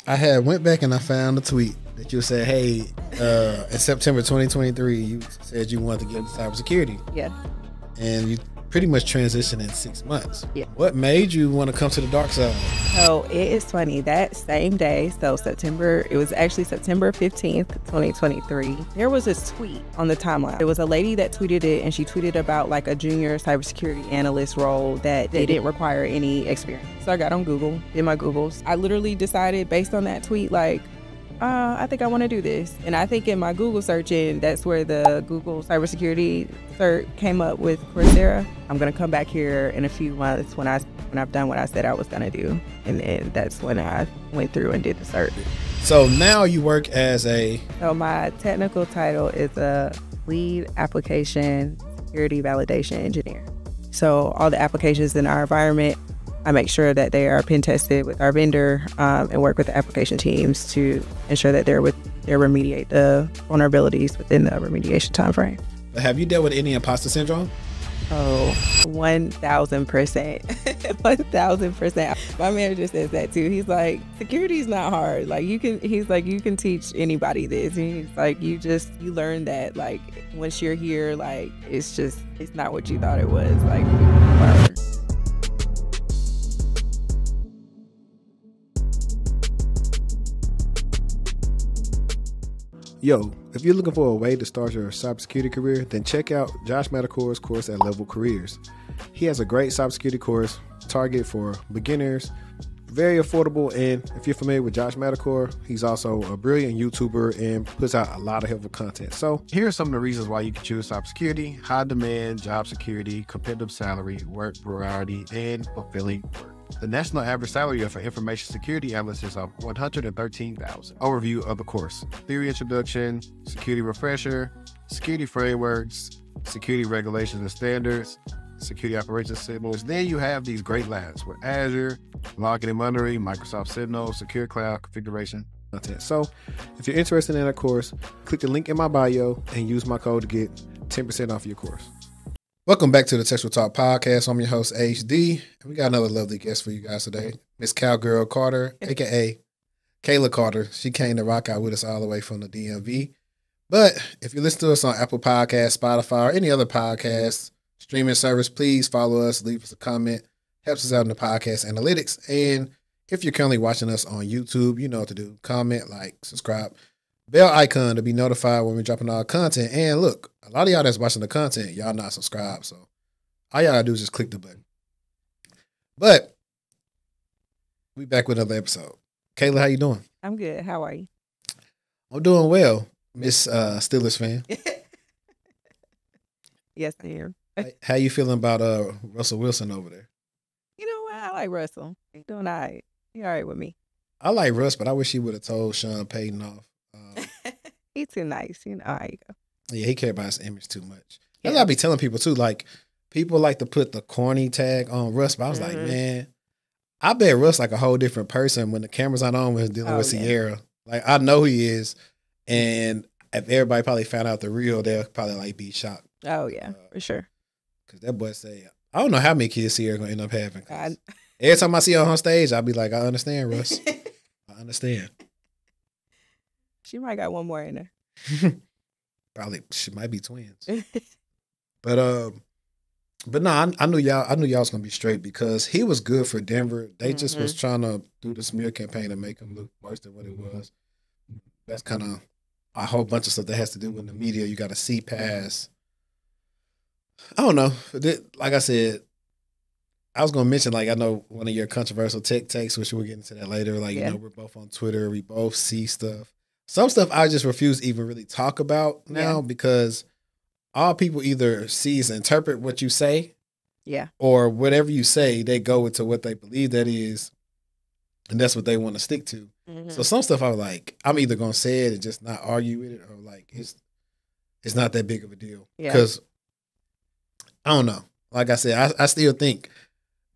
I had went back and I found a tweet that you said, hey, in September 2023, you said you wanted to get into cybersecurity. Yeah. And you pretty much transitioned in 6 months. Yeah. What made you want to come to the dark side? So it is funny, that same day, so it was actually September 15th, 2023, there was this tweet on the timeline. It was a lady that tweeted it, and she tweeted about like a junior cybersecurity analyst role that they didn't require any experience. So I got on Google, did my Googles. I literally decided based on that tweet, like, I think I want to do this. And I think in my Google searching, that's where the Google CyberSecurity cert came up with Coursera. I'm going to come back here in a few months when I've done what I said I was going to do. And then that's when I went through and did the cert. So now you work as So my technical title is a lead application security validation engineer. So all the applications in our environment, I make sure that they are pen tested with our vendor and work with the application teams to ensure that they remediate the vulnerabilities within the remediation timeframe. Have you dealt with any imposter syndrome? Oh, 1,000%. 1,000%. My manager says that too. He's like, security is not hard. Like you can teach anybody this. And he's like, you learn that like once you're here, like it's not what you thought it was. Like, whatever. Yo, if you're looking for a way to start your cybersecurity career, then check out Josh Matacor's course at Level Careers. He has a great cybersecurity course, target for beginners, very affordable, and if you're familiar with Josh Matacor, he's also a brilliant YouTuber and puts out a lot of helpful content. So here are some of the reasons why you can choose cybersecurity: high demand, job security, competitive salary, work variety, and fulfilling work. The national average salary of an information security analyst is $113,000. Overview of the course: theory introduction, security refresher, security frameworks, security regulations and standards, security operations signals. Then you have these great labs with Azure, logging and monitoring, Microsoft Sentinel, secure cloud configuration content. So if you're interested in a course, click the link in my bio and use my code to get 10% off your course. Welcome back to the TechTual Talk podcast. I'm your host, HD. And we got another lovely guest for you guys today, Miss Cowgirl Carter, a.k.a. Kayla Carter. She came to rock out with us all the way from the DMV. But if you listen to us on Apple Podcasts, Spotify, or any other podcast streaming service, please follow us, leave us a comment. Helps us out in the podcast analytics. And if you're currently watching us on YouTube, you know what to do. Comment, like, subscribe. Bell icon to be notified when we're dropping our content. And look, a lot of y'all that's watching the content, y'all not subscribed. So all y'all gotta do is just click the button. But we back with another episode. Kayla, how you doing? I'm good. How are you? I'm doing well, Miss Steelers fan. Yes, I am. How you feeling about Russell Wilson over there? You know what? I like Russell. He's doing all right. He's all right with me. I like Russ, but I wish he would have told Sean Payton off. He's too nice. You know how you go. Yeah, he cares about his image too much. That's what I be telling people too. Like, people like to put the corny tag on Russ, but I was like, man, I bet Russ like a whole different person when the camera's not on when he's dealing with Sierra. Like, I know he is, and if everybody probably found out the real, they'll probably like be shocked. Oh yeah, for sure. Because that boy say, I don't know how many kids Sierra gonna end up having. Every time I see her on stage, I'll be like, I understand, Russ. I understand. She might got one more in her. Probably she might be twins. But no, I knew y'all was gonna be straight because he was good for Denver. They just was trying to do the smear campaign to make him look worse than what it was. That's kind of a whole bunch of stuff that has to do with the media. You got to see past. I don't know. Like I said, I was gonna mention, like, I know one of your controversial tech takes, which we'll get into that later. Like, you know, we're both on Twitter. We both see stuff. Some stuff I just refuse to even really talk about now because all people either see is interpret what you say. Yeah. Or whatever you say, they go into what they believe that is, and that's what they want to stick to. So some stuff I was like, I'm either gonna say it and just not argue with it, or like it's not that big of a deal. Because I don't know. Like I said, I still think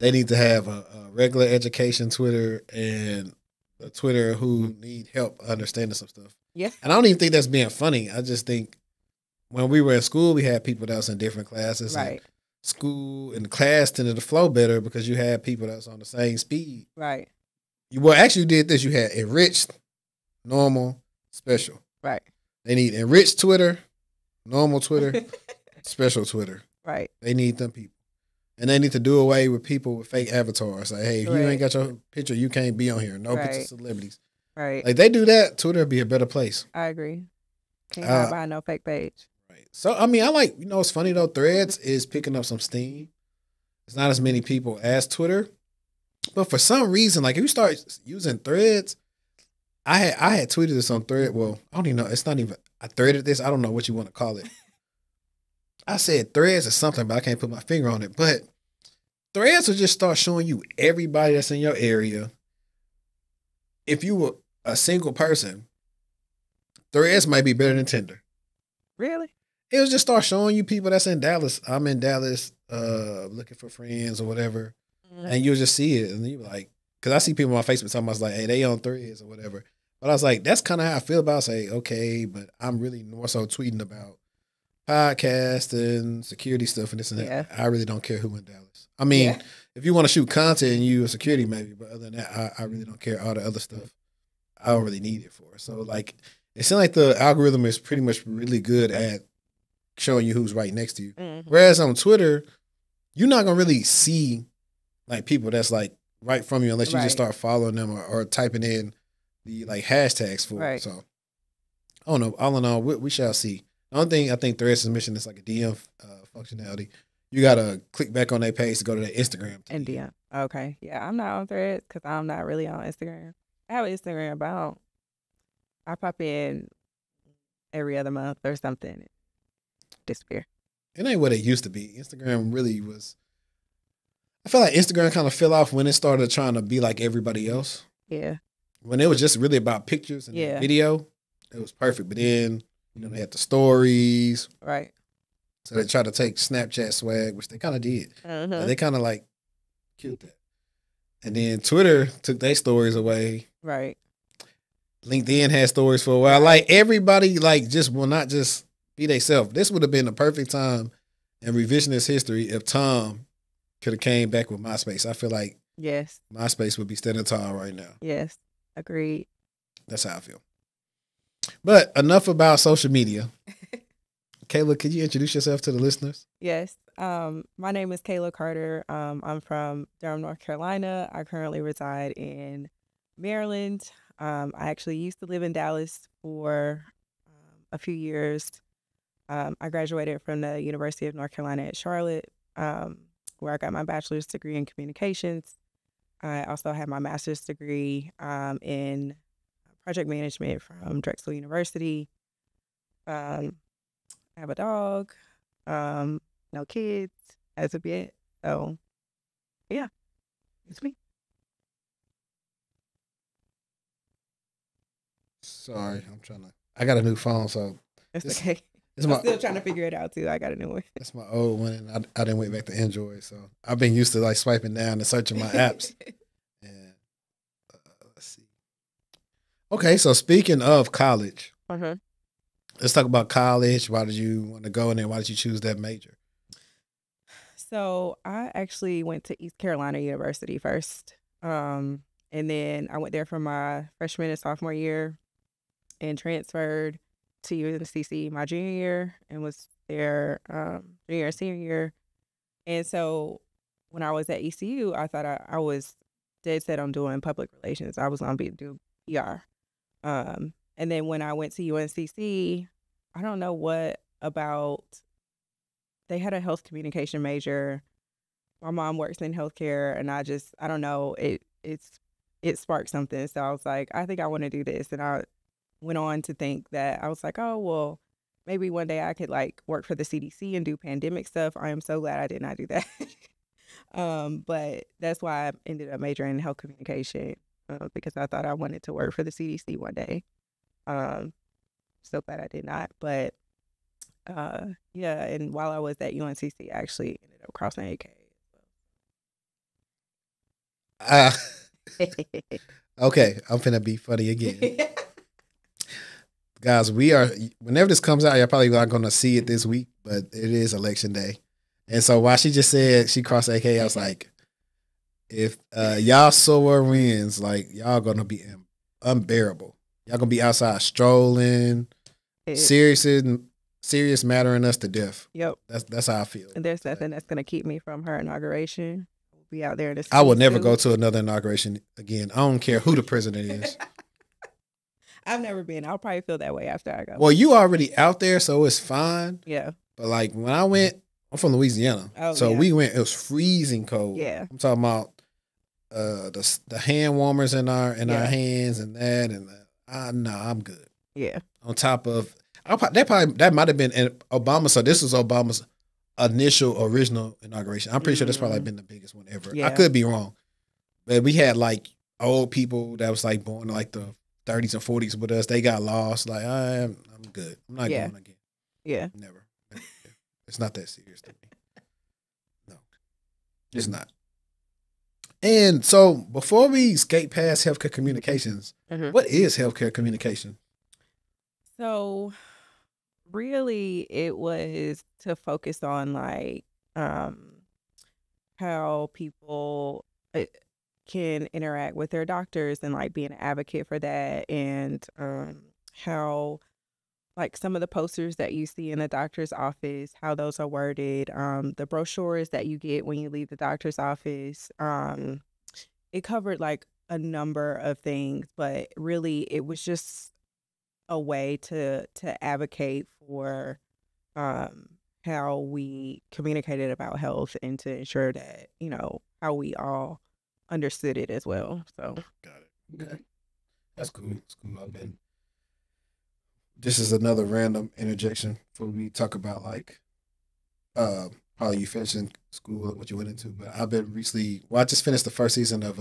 they need to have a regular education Twitter and a Twitter who need help understanding some stuff. Yeah. And I don't even think that's being funny. I just think when we were in school, we had people that was in different classes. Right. School and the class tended to flow better because you had people that's on the same speed. Right. Well, actually, you did this. You had enriched, normal, special. Right. They need enriched Twitter, normal Twitter, special Twitter. Right. They need them people. And they need to do away with people with fake avatars. Like, hey, if you ain't got your picture, you can't be on here. No pictures of celebrities. Right. Like, they do that, Twitter would be a better place. I agree. Can't hide behind no fake page. Right. So, I mean, I like, it's funny though, Threads is picking up some steam. It's not as many people as Twitter. But for some reason, like, if you start using Threads, I had tweeted this on Thread. Well, I don't even know. It's not even, I threaded this. I don't know what you want to call it. I said Threads or something, but I can't put my finger on it. But Threads will just start showing you everybody that's in your area. If you were a single person, Threads might be better than Tinder. Really? It will just start showing you people that's in Dallas. I'm in Dallas looking for friends or whatever. Mm-hmm. And you'll just see it. And you're like, because I see people on Facebook talking about, like, hey, they on Threads or whatever. But I was like, that's kind of how I feel about it. Say, okay, but I'm really more so tweeting about podcast and security stuff and this and that. Yeah. I really don't care who in Dallas. I mean, if you want to shoot content and you a security maybe, but other than that, I really don't care. All the other stuff, I don't really need it for. So, like, it seems like the algorithm is pretty much really good at showing you who's right next to you. Mm-hmm. Whereas on Twitter, you're not going to really see, like, people that's, like, right from you unless you just start following them or typing in the, like, hashtags for it. So, I don't know. All in all, we shall see. The only thing I think Threads is missing is like a DM functionality. You got to click back on their page to go to their Instagram. And DM. Okay. Yeah, I'm not on Threads because I'm not really on Instagram. I have Instagram, but I pop in every other month or something. Disappear. It ain't what it used to be. Instagram really was. I feel like Instagram kind of fell off when it started trying to be like everybody else. Yeah. When it was just really about pictures and video, it was perfect. But then, they had the stories. Right. So they tried to take Snapchat swag, which they kind of did. They kind of like killed that. And then Twitter took their stories away. Right. LinkedIn had stories for a while. Like, everybody, like, just will not just be themselves. This would have been the perfect time in revisionist history if Tom could have came back with MySpace. I feel like MySpace would be standing tall right now. Yes. Agreed. That's how I feel. But enough about social media. Kayla, could you introduce yourself to the listeners? Yes. My name is Kayla Carter. I'm from Durham, North Carolina. I currently reside in Maryland. I actually used to live in Dallas for a few years. I graduated from the University of North Carolina at Charlotte, where I got my bachelor's degree in communications. I also have my master's degree in project management from Drexel University. I have a dog, no kids as of yet. So, yeah, it's me. Sorry, I got a new phone, so. It's okay. I'm still trying to figure it out, too. I got a new one. That's my old one, and I didn't went back to Android, so I've been used to, like, swiping down and searching my apps. And let's see. Okay, so speaking of college, let's talk about college. Why did you want to go, and then why did you choose that major? So I actually went to East Carolina University first, and then I went there for my freshman and sophomore year and transferred to UNCC my junior year and was there junior and senior year. And so when I was at ECU, I thought I was dead set on doing public relations. I was going to do PR. And then when I went to UNCC, I don't know what about, they had a health communication major. My mom works in healthcare, and I don't know, it sparked something. So I was like, I think I want to do this. And I went on to think that I was like, oh, well, maybe one day I could like work for the CDC and do pandemic stuff. I am so glad I did not do that. But that's why I ended up majoring in health communication, because I thought I wanted to work for the CDC one day. So glad I did not. But yeah, and while I was at UNCC, I actually ended up crossing AK. Okay, I'm finna be funny again. Guys, whenever this comes out, you're probably not going to see it this week, but it is election day. And so while she just said she crossed AK, I was like, if y'all soar winds, like y'all gonna be unbearable. Y'all gonna be outside strolling, serious mattering us to death. Yep. That's how I feel. And there's nothing that's gonna keep me from her inauguration. We'll be out there in the I will never go to another inauguration again. I don't care who the president is. I've never been. I'll probably feel that way after I go. Well, you already out there, so it's fine. Yeah. But like when I went, I'm from Louisiana. So we went, it was freezing cold. Yeah. I'm talking about the hand warmers in our hands and that, and I'm good. Yeah. On top of that might have been Obama. So this was Obama's original inauguration. I'm pretty sure that's probably been the biggest one ever. Yeah. I could be wrong, but we had like old people that was like born in like the 30s and 40s with us. They got lost. Like I'm good. I'm not going again. Yeah. Never. It's not that serious to me. No, it's not. And so before we skate past healthcare communications, what is healthcare communication? So really it was to focus on like how people can interact with their doctors and like be an advocate for that, and how like some of the posters that you see in the doctor's office, how those are worded, the brochures that you get when you leave the doctor's office. It covered like a number of things, but really it was just a way to advocate for how we communicated about health and to ensure that, you know, how we all understood it as well. So got it. Okay. That's cool. That's cool. This is another random interjection before we talk about like probably you finishing school or what you went into. But I've been recently I just finished the first season of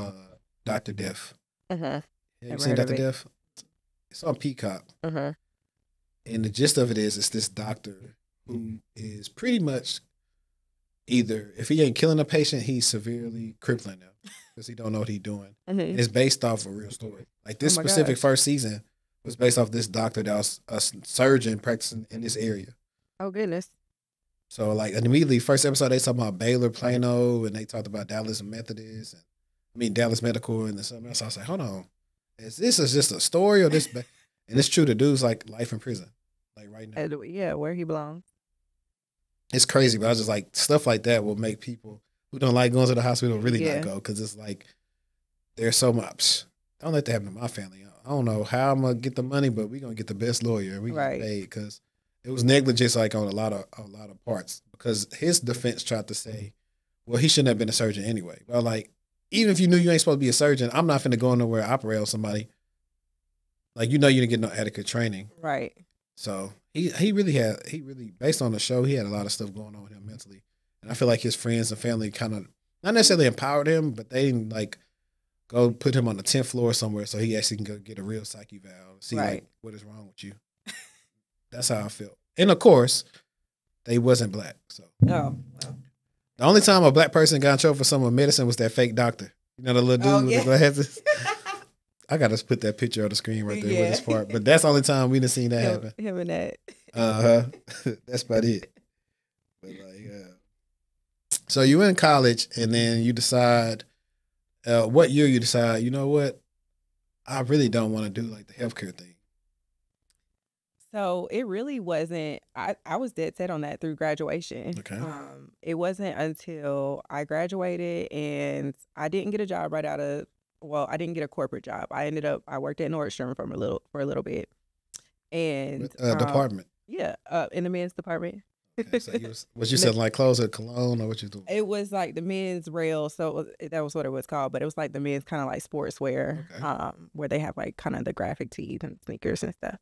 Dr. Death. Have you seen Dr. Death? It's on Peacock. And the gist of it is it's this doctor who is pretty much either if he ain't killing a patient, he's severely crippling them because he don't know what he's doing. And it's based off a real story. Like this specific first season was based off this doctor that was a surgeon practicing in this area. Oh, goodness. So, like, immediately, first episode, they talked about Baylor, Plano, and they talked about Dallas Methodist, Dallas Medical, and something else. I was like, hold on. Is this just a story or this? And it's true, the dude's like life in prison, like right now. Yeah, where he belongs. It's crazy, but I was just like, stuff like that will make people who don't like going to the hospital really not go because it's like, there's so much. Don't let that happen to my family. I don't know how I'm gonna get the money, but we're gonna get the best lawyer and we get paid because it was negligence like on a lot of parts. Because his defense tried to say, well, he shouldn't have been a surgeon anyway. Well, like even if you knew you ain't supposed to be a surgeon, I'm not finna go nowhere and operate on somebody. Like you didn't get no adequate training, right? So he really based on the show, he had a lot of stuff going on with him mentally, and I feel like his friends and family kind of not necessarily empowered him, but they didn't like. Go put him on the 10th floor somewhere so he actually can go get a real psyche valve, see like what is wrong with you. That's how I felt. And of course, they wasn't black. So the only time a black person got in trouble for some of medicine was that fake doctor. You know the little dude with the glasses? I gotta put that picture on the screen right there with this part. But that's the only time we done seen that happen. Him and that. That's about it. But like so you in college and then you decide what year you decide, you know what, I really don't want to do like the healthcare thing. So it really wasn't, I was dead set on that through graduation. Okay. It wasn't until I graduated and I didn't get a job I didn't get a corporate job. I worked at Nordstrom for a little bit. And department? Yeah, in the men's department. Okay, so was you selling like clothes or cologne or what you doing? It was like the men's rail, so that was what it was called. But it was like the men's kind of like sportswear, where they have like kind of the graphic tees and sneakers and stuff.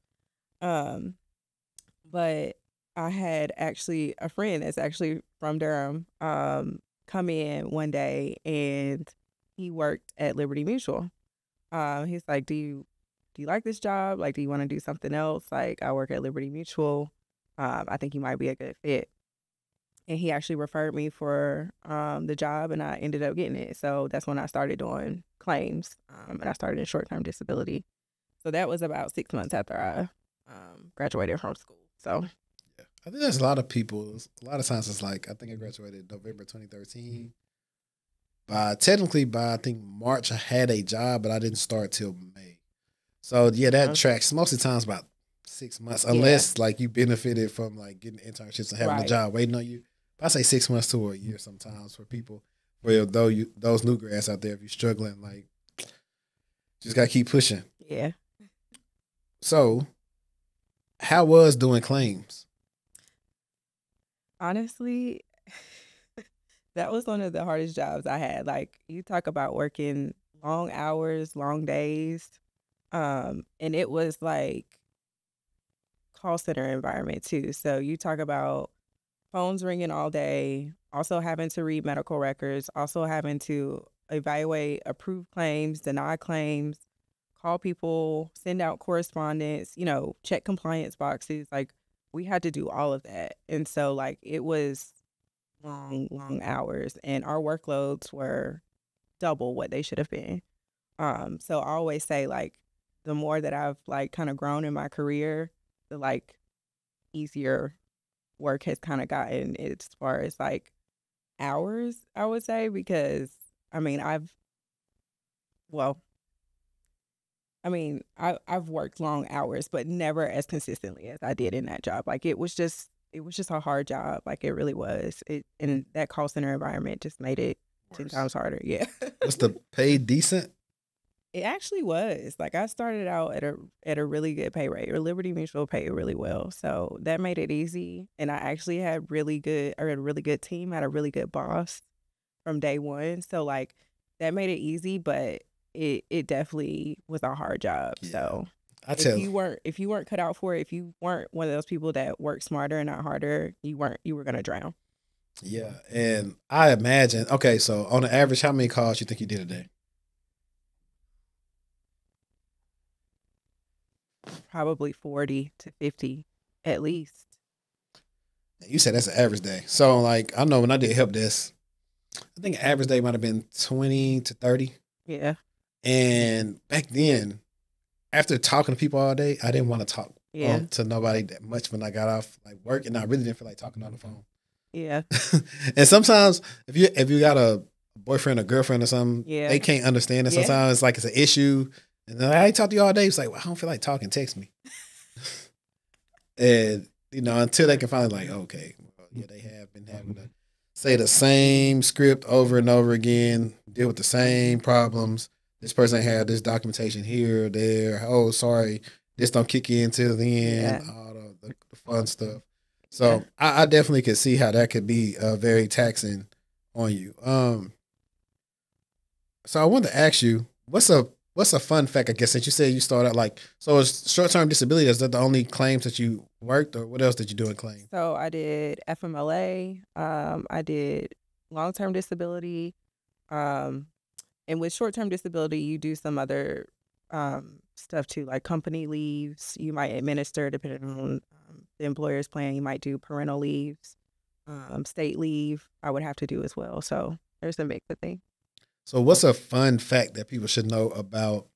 But I had actually a friend that's actually from Durham come in one day and he worked at Liberty Mutual. He's like, do you like this job? Like, do you want to do something else? Like, I work at Liberty Mutual. I think you might be a good fit. And he actually referred me for the job and I ended up getting it. So that's when I started doing claims and I started in short-term disability. So that was about 6 months after I graduated from school. So yeah, I think there's a lot of times it's like, I think I graduated November 2013. technically by I think March I had a job, but I didn't start till May. So yeah, that tracks most of the times about 6 months, unless like you benefited from like getting internships and having a job waiting on you. But I say 6 months to a year sometimes for people. Well, those new grads out there, if you're struggling, like just gotta keep pushing. Yeah. So, how was doing claims? Honestly, that was one of the hardest jobs I had. Like, you talk about working long hours, long days. And it was like call center environment too. So you talk about phones ringing all day, also having to read medical records, also having to evaluate approved claims, deny claims, call people, send out correspondence, check compliance boxes. Like, we had to do all of that. And so like it was long hours, and our workloads were double what they should have been. So I always say, like, the more that I've like kind of grown in my career, the like easier work has kind of gotten as far as like hours, I would say, because I mean I've worked long hours, but never as consistently as I did in that job. Like, it was just a hard job. Like, it really was. And that call center environment just made it 10 times harder. Yeah. Was the pay decent? It actually was. Like, I started out at a really good pay rate. Or Liberty Mutual paid really well, so that made it easy. And I actually had a really good team. Had a really good boss from day one. So like that made it easy, but it definitely was a hard job. Yeah. So if you weren't cut out for it, if you weren't one of those people that work smarter and not harder, you were gonna drown. Yeah, and I imagine. Okay, so on the average, how many calls you think you did a day? Probably 40 to 50 at least. You said that's an average day. So like, I know when I did help desk, I think an average day might have been 20 to 30. Yeah. And back then, after talking to people all day, I didn't want to talk to nobody that much when I got off like work, and I really didn't feel like talking on the phone. Yeah. And sometimes if you got a boyfriend or girlfriend or something, they can't understand it. Sometimes it's like it's an issue. And then I talk to you all day. It's like, well, I don't feel like talking. Text me. And, until they can finally like, okay, well, yeah, they have been having to say the same script over and over again, deal with the same problems. This person had this documentation here or there. Oh, sorry, this don't kick in till the end. All the fun stuff. So I definitely could see how that could be very taxing on you. So I wanted to ask you, what's a fun fact, I guess, since you said you started out like, so is short-term disability, is that the only claims that you worked, or what else did you do in claims? So I did FMLA, I did long-term disability, and with short-term disability, you do some other stuff too, like company leaves. You might administer, depending on the employer's plan, you might do parental leaves, state leave, I would have to do as well. So there's a mix of things. So what's a fun fact that people should know about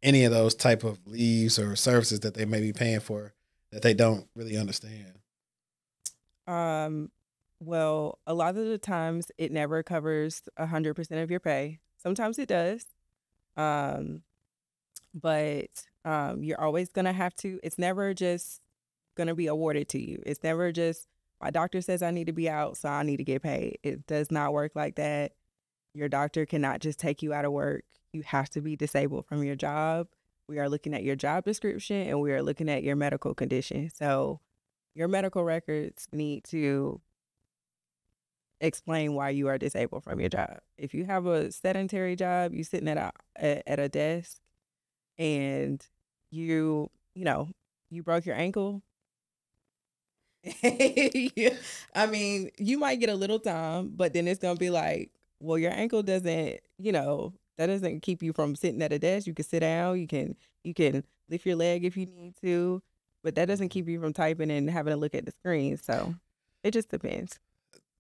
any of those type of leaves or services that they may be paying for that they don't really understand? Well, a lot of the times it never covers 100% of your pay. Sometimes it does. But you're always going to have to, it's never just going to be awarded to you. It's never just, my doctor says I need to be out, so I need to get paid. It does not work like that. Your doctor cannot just take you out of work. You have to be disabled from your job. We are looking at your job description, and we are looking at your medical condition. So your medical records need to explain why you are disabled from your job. If you have a sedentary job, you sitting at a desk, and you broke your ankle. I mean, you might get a little time, but then it's gonna be like, well, your ankle doesn't, that doesn't keep you from sitting at a desk. You can sit down, you can lift your leg if you need to, but that doesn't keep you from typing and having to look at the screen. So it just depends.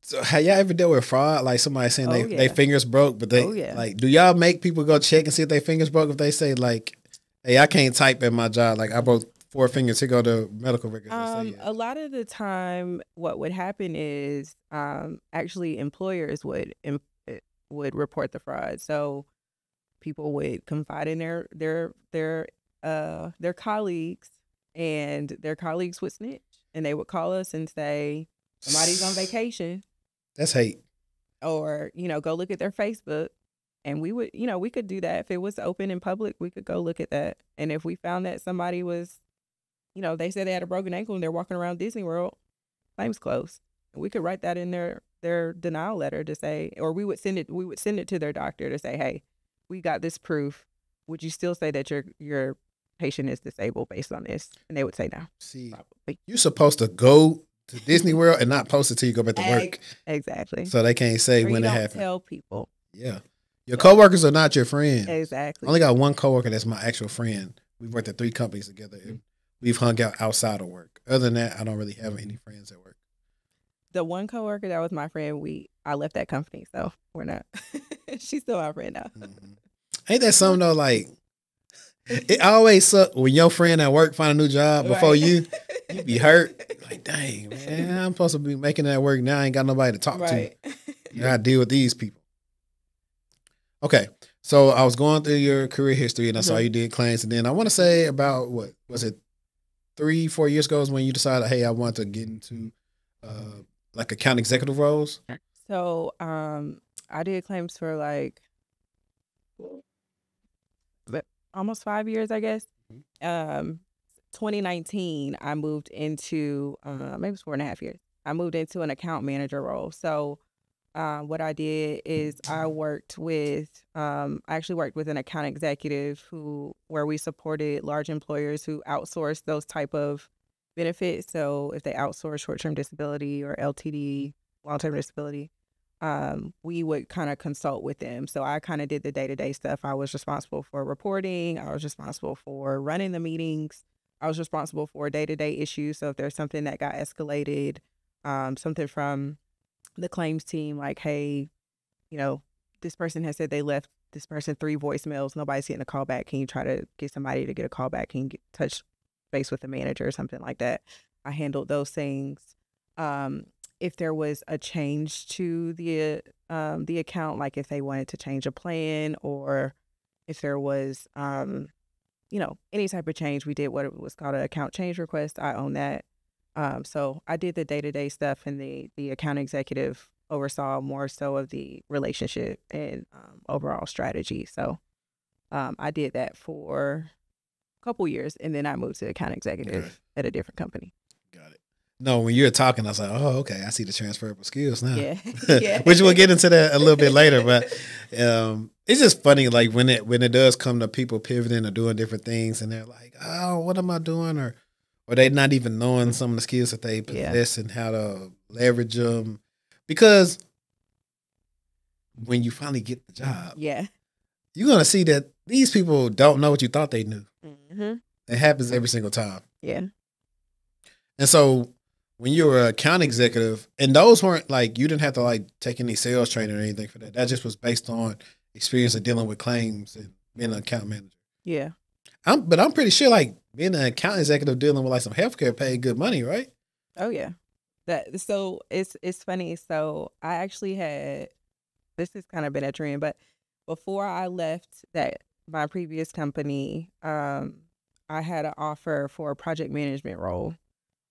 So have y'all ever dealt with fraud? Like somebody saying they fingers broke, but they like, do y'all make people go check and see if their fingers broke? If they say like, hey, I can't type at my job, like I broke 4 fingers, to go to medical records. A lot of the time what would happen is actually employers would would report the fraud. So people would confide in their colleagues, and their colleagues would snitch, and they would call us and say somebody's on vacation. That's hate. Or, go look at their Facebook. And we would, we could do that. If it was open in public, we could go look at that. And if we found that somebody was, they said they had a broken ankle and they're walking around Disney World, claims closed. We could write that in their denial letter to say, or we would send it to their doctor to say, hey, we got this proof. Would you still say that your patient is disabled based on this? And they would say no. See, probably. You're supposed to go to Disney World and not post it till you go back to work. Exactly. So they can't say when it happened. Tell people. Yeah. Your coworkers are not your friends. Exactly. I only got one coworker that's my actual friend. We've worked at 3 companies together. And we've hung out outside of work. Other than that, I don't really have any friends at work. The one coworker that was my friend, I left that company, so we're not. She's still my friend now. Mm-hmm. Ain't that something though? Like, it always sucks when your friend at work find a new job before you be hurt. Like, dang, man, I'm supposed to be making that work now. I ain't got nobody to talk to. You gotta deal with these people. Okay, so I was going through your career history and I saw you did claims, and then I want to say about, what was it, 3-4 years ago is when you decided, hey, I want to get into like account executive roles. So I did claims for like almost 5 years, I guess. 2019, I moved into maybe it was 4.5 years. I moved into an account manager role. So what I did is I actually worked with an account executive where we supported large employers who outsourced those type of benefits. So if they outsource short-term disability or LTD, long-term disability, we would kind of consult with them. So I kind of did the day-to-day stuff. I was responsible for reporting. I was responsible for running the meetings. I was responsible for day-to-day issues. So if there's something that got escalated, something from the claims team, like, hey, this person has said they left this person 3 voicemails. Nobody's getting a call back. Can you try to get somebody to get a call back? Can you touch base with the manager or something like that? I handled those things. If there was a change to the account, like if they wanted to change a plan, or if there was, any type of change, we did what was called an account change request. I own that. So I did the day-to-day stuff, and the account executive oversaw more so of the relationship and overall strategy. So I did that for a couple years, and then I moved to account executive at a different company. Got it. No, when you were talking, I was like, oh, okay, I see the transferable skills now. Yeah. Which we'll get into that a little bit later. But it's just funny, like when it does come to people pivoting or doing different things, and they're like, oh, what am I doing? Or they not even knowing some of the skills that they possess and how to leverage them. Because when you finally get the job, you're going to see that these people don't know what you thought they knew. Mm-hmm. It happens every single time. Yeah. And so when you were an account executive, and those weren't like, you didn't have to like take any sales training or anything for that. That just was based on experience of dealing with claims and being an account manager. Yeah. But I'm pretty sure like being an account executive dealing with like some healthcare paid good money, right? Oh yeah. So it's funny. So I actually this has kind of been a trend, but before I left my previous company, I had an offer for a project management role.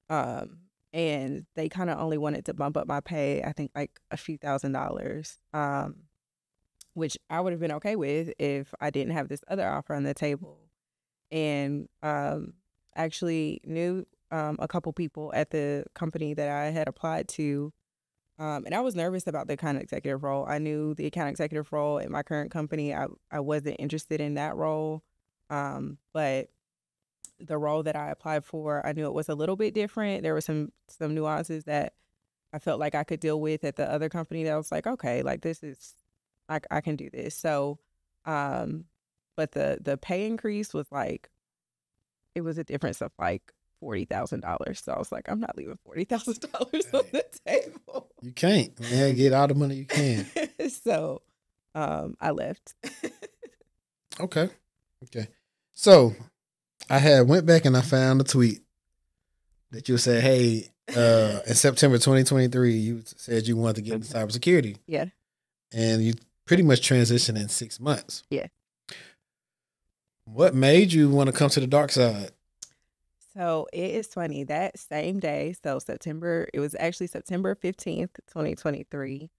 And they kind of only wanted to bump up my pay, I think like a few $1,000s, which I would have been okay with if I didn't have this other offer on the table. And actually knew a couple people at the company that I had applied to. And I was nervous about the account executive role. I knew the account executive role at my current company, I wasn't interested in that role. But the role that I applied for, I knew it was a little bit different. There were some nuances that I felt like I could deal with at the other company that I was like, okay, like this is, I can do this. So, but the pay increase was like, it was a difference of like $40,000. So I was like, I'm not leaving $40,000 on the table. You can't. Man, get all the money you can. So I left. Okay. So I went back and I found a tweet that you said, hey, in September 2023, you said you wanted to get into cybersecurity. Yeah. And you pretty much transition in 6 months. Yeah. What made you want to come to the dark side? So it is funny, that same day, so it was actually September 15th, 2023.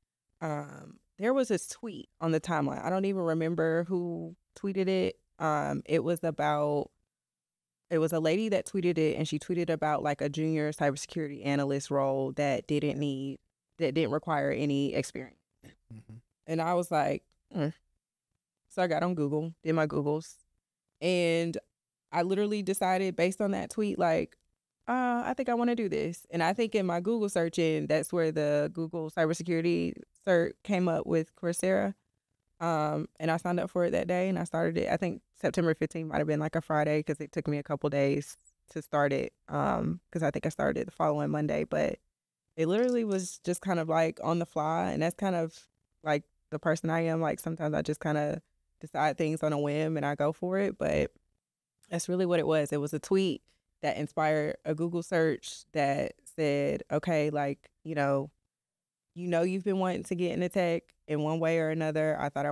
There was this tweet on the timeline. I don't even remember who tweeted it. It was a lady that tweeted it, and she tweeted about like a junior cybersecurity analyst role that didn't require any experience. Mm-hmm. And I was like, So I got on Google, did my Googles, and I literally decided based on that tweet, like, I think I want to do this. And I think in my Google searching, that's where the Google CyberSecurity cert came up with Coursera. And I signed up for it that day, and I started it. I think September 15th might have been like a Friday because it took me a couple days to start it. Because I think I started the following Monday, but it literally was just kind of like on the fly. And that's kind of like the person I am. Like sometimes I just kind of decide things on a whim and I go for it. But that's really what it was. It was a tweet that inspired a Google search that said, okay, like, you've been wanting to get into tech in one way or another. I thought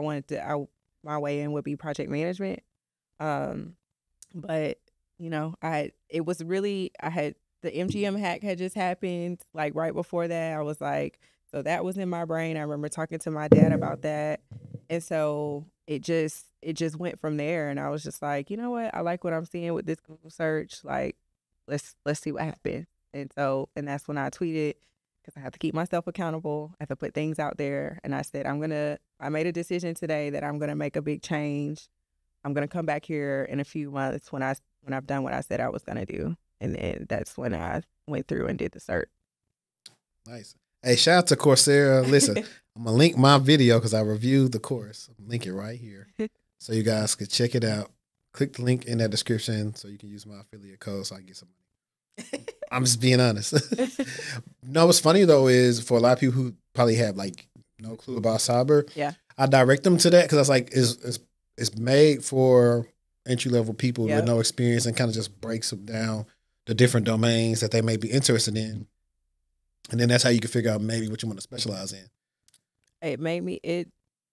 my way in would be project management. But the MGM hack had just happened like right before that. I was like, so that was in my brain. I remember talking to my dad about that. And so it just went from there. And I was just like, you know what? I like what I'm seeing with this Google search. Like, let's see what happens. And that's when I tweeted, because I have to keep myself accountable. I have to put things out there. And I said, I made a decision today that I'm going to make a big change. I'm going to come back here in a few months when I've done what I said I was going to do. And then that's when I went through and did the cert. Nice. Hey, shout out to Coursera. Listen, I'm going to link my video because I reviewed the course. I'm link it right here so you guys can check it out. Click the link in that description so you can use my affiliate code so I can get some money. I'm just being honest. No, what's funny though is for a lot of people who probably have like no clue about cyber, yeah, I direct them to that because I was like, it's made for entry-level people with no experience and kind of just breaks them down the different domains that they may be interested in. And then that's how you can figure out maybe what you want to specialize in. It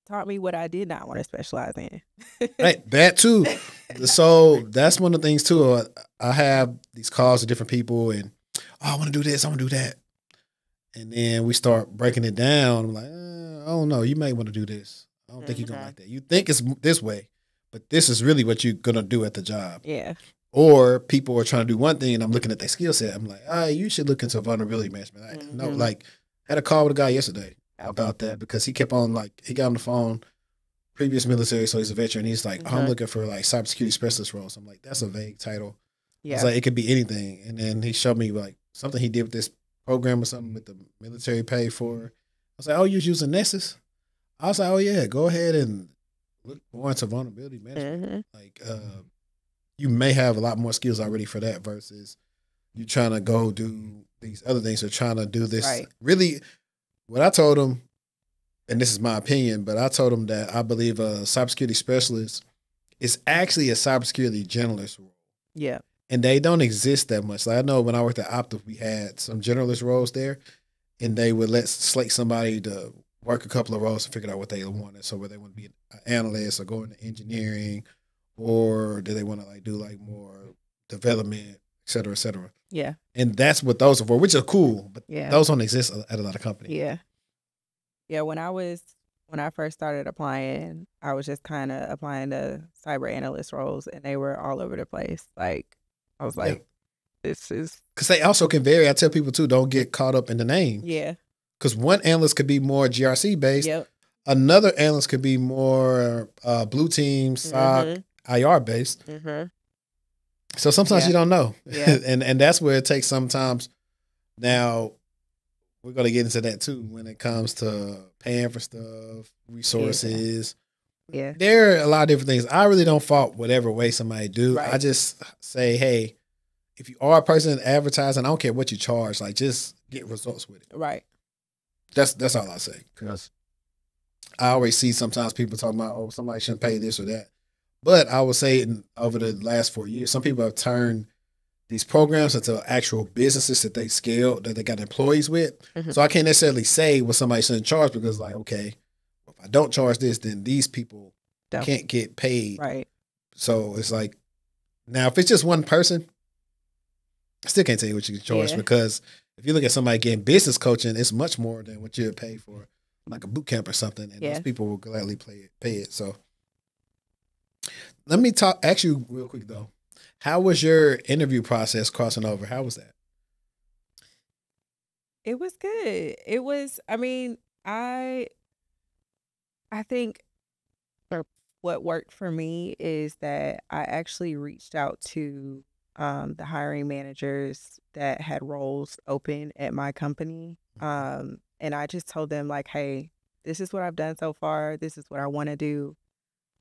taught me what I did not want to specialize in. Right, that too. So that's one of the things too. I have these calls with different people and, I want to do this, I want to do that. And then we start breaking it down. I'm like, I don't know, you may want to do this. I don't think you're going to like that. You think it's this way, but this is really what you're going to do at the job. Yeah. Or people are trying to do one thing and I'm looking at their skill set. I'm like, you should look into vulnerability management. No, like, I had a call with a guy yesterday about that because he kept on he got on the phone, previous military, so he's a veteran. He's like, I'm looking for like cybersecurity specialist roles. I'm like, that's a vague title. Yeah. It's like, it could be anything. And then he showed me like something he did with this program or something with the military paid for. I was like, oh, you're using Nessus? I was like, oh yeah, go ahead and look more into vulnerability management. Like, you may have a lot more skills already for that versus you trying to go do these other things or trying to do this. Right. Really, what I told him, and this is my opinion, but I told him that I believe a cybersecurity specialist is actually a cybersecurity generalist role. Yeah. And they don't exist that much. Like I know when I worked at Optiv, we had some generalist roles there, and they would slate somebody to work a couple of roles and figure out what they wanted. So whether they want to be an analyst or go into engineering, or do they want to like do like more development, et cetera, et cetera. Yeah. And that's what those are for, which are cool, but those don't exist at a lot of companies. Yeah. Yeah. When I first started applying, I was just kind of applying to cyber analyst roles and they were all over the place. Like, I was like, this is. Because they also can vary. I tell people too, don't get caught up in the name. Yeah. Because one analyst could be more GRC based. Yep. Another analyst could be more blue team, SOC, IR based. So sometimes you don't know. Yeah. and that's where it takes sometimes. Now, we're going to get into that too when it comes to paying for stuff, resources. Yeah. There are a lot of different things. I really don't fault whatever way somebody do. Right. I just say, hey, if you are a person advertising, I don't care what you charge. Like, just get results with it. Right. That's all I say. Because I always see sometimes people talking about, oh, somebody shouldn't pay this or that. But I would say over the last 4 years, some people have turned these programs into actual businesses that they scaled, that they got employees with. So I can't necessarily say what somebody shouldn't charge because, like, okay, if I don't charge this, then these people can't get paid. Right. So it's like, now if it's just one person, I still can't tell you what you can charge because if you look at somebody getting business coaching, it's much more than what you'd pay for like a boot camp or something. And those people will gladly pay it. So let me ask you real quick though. How was your interview process crossing over? How was that? It was good. It was, I mean, I think what worked for me is that I actually reached out to the hiring managers that had roles open at my company. And I just told them like, hey, this is what I've done so far. This is what I want to do.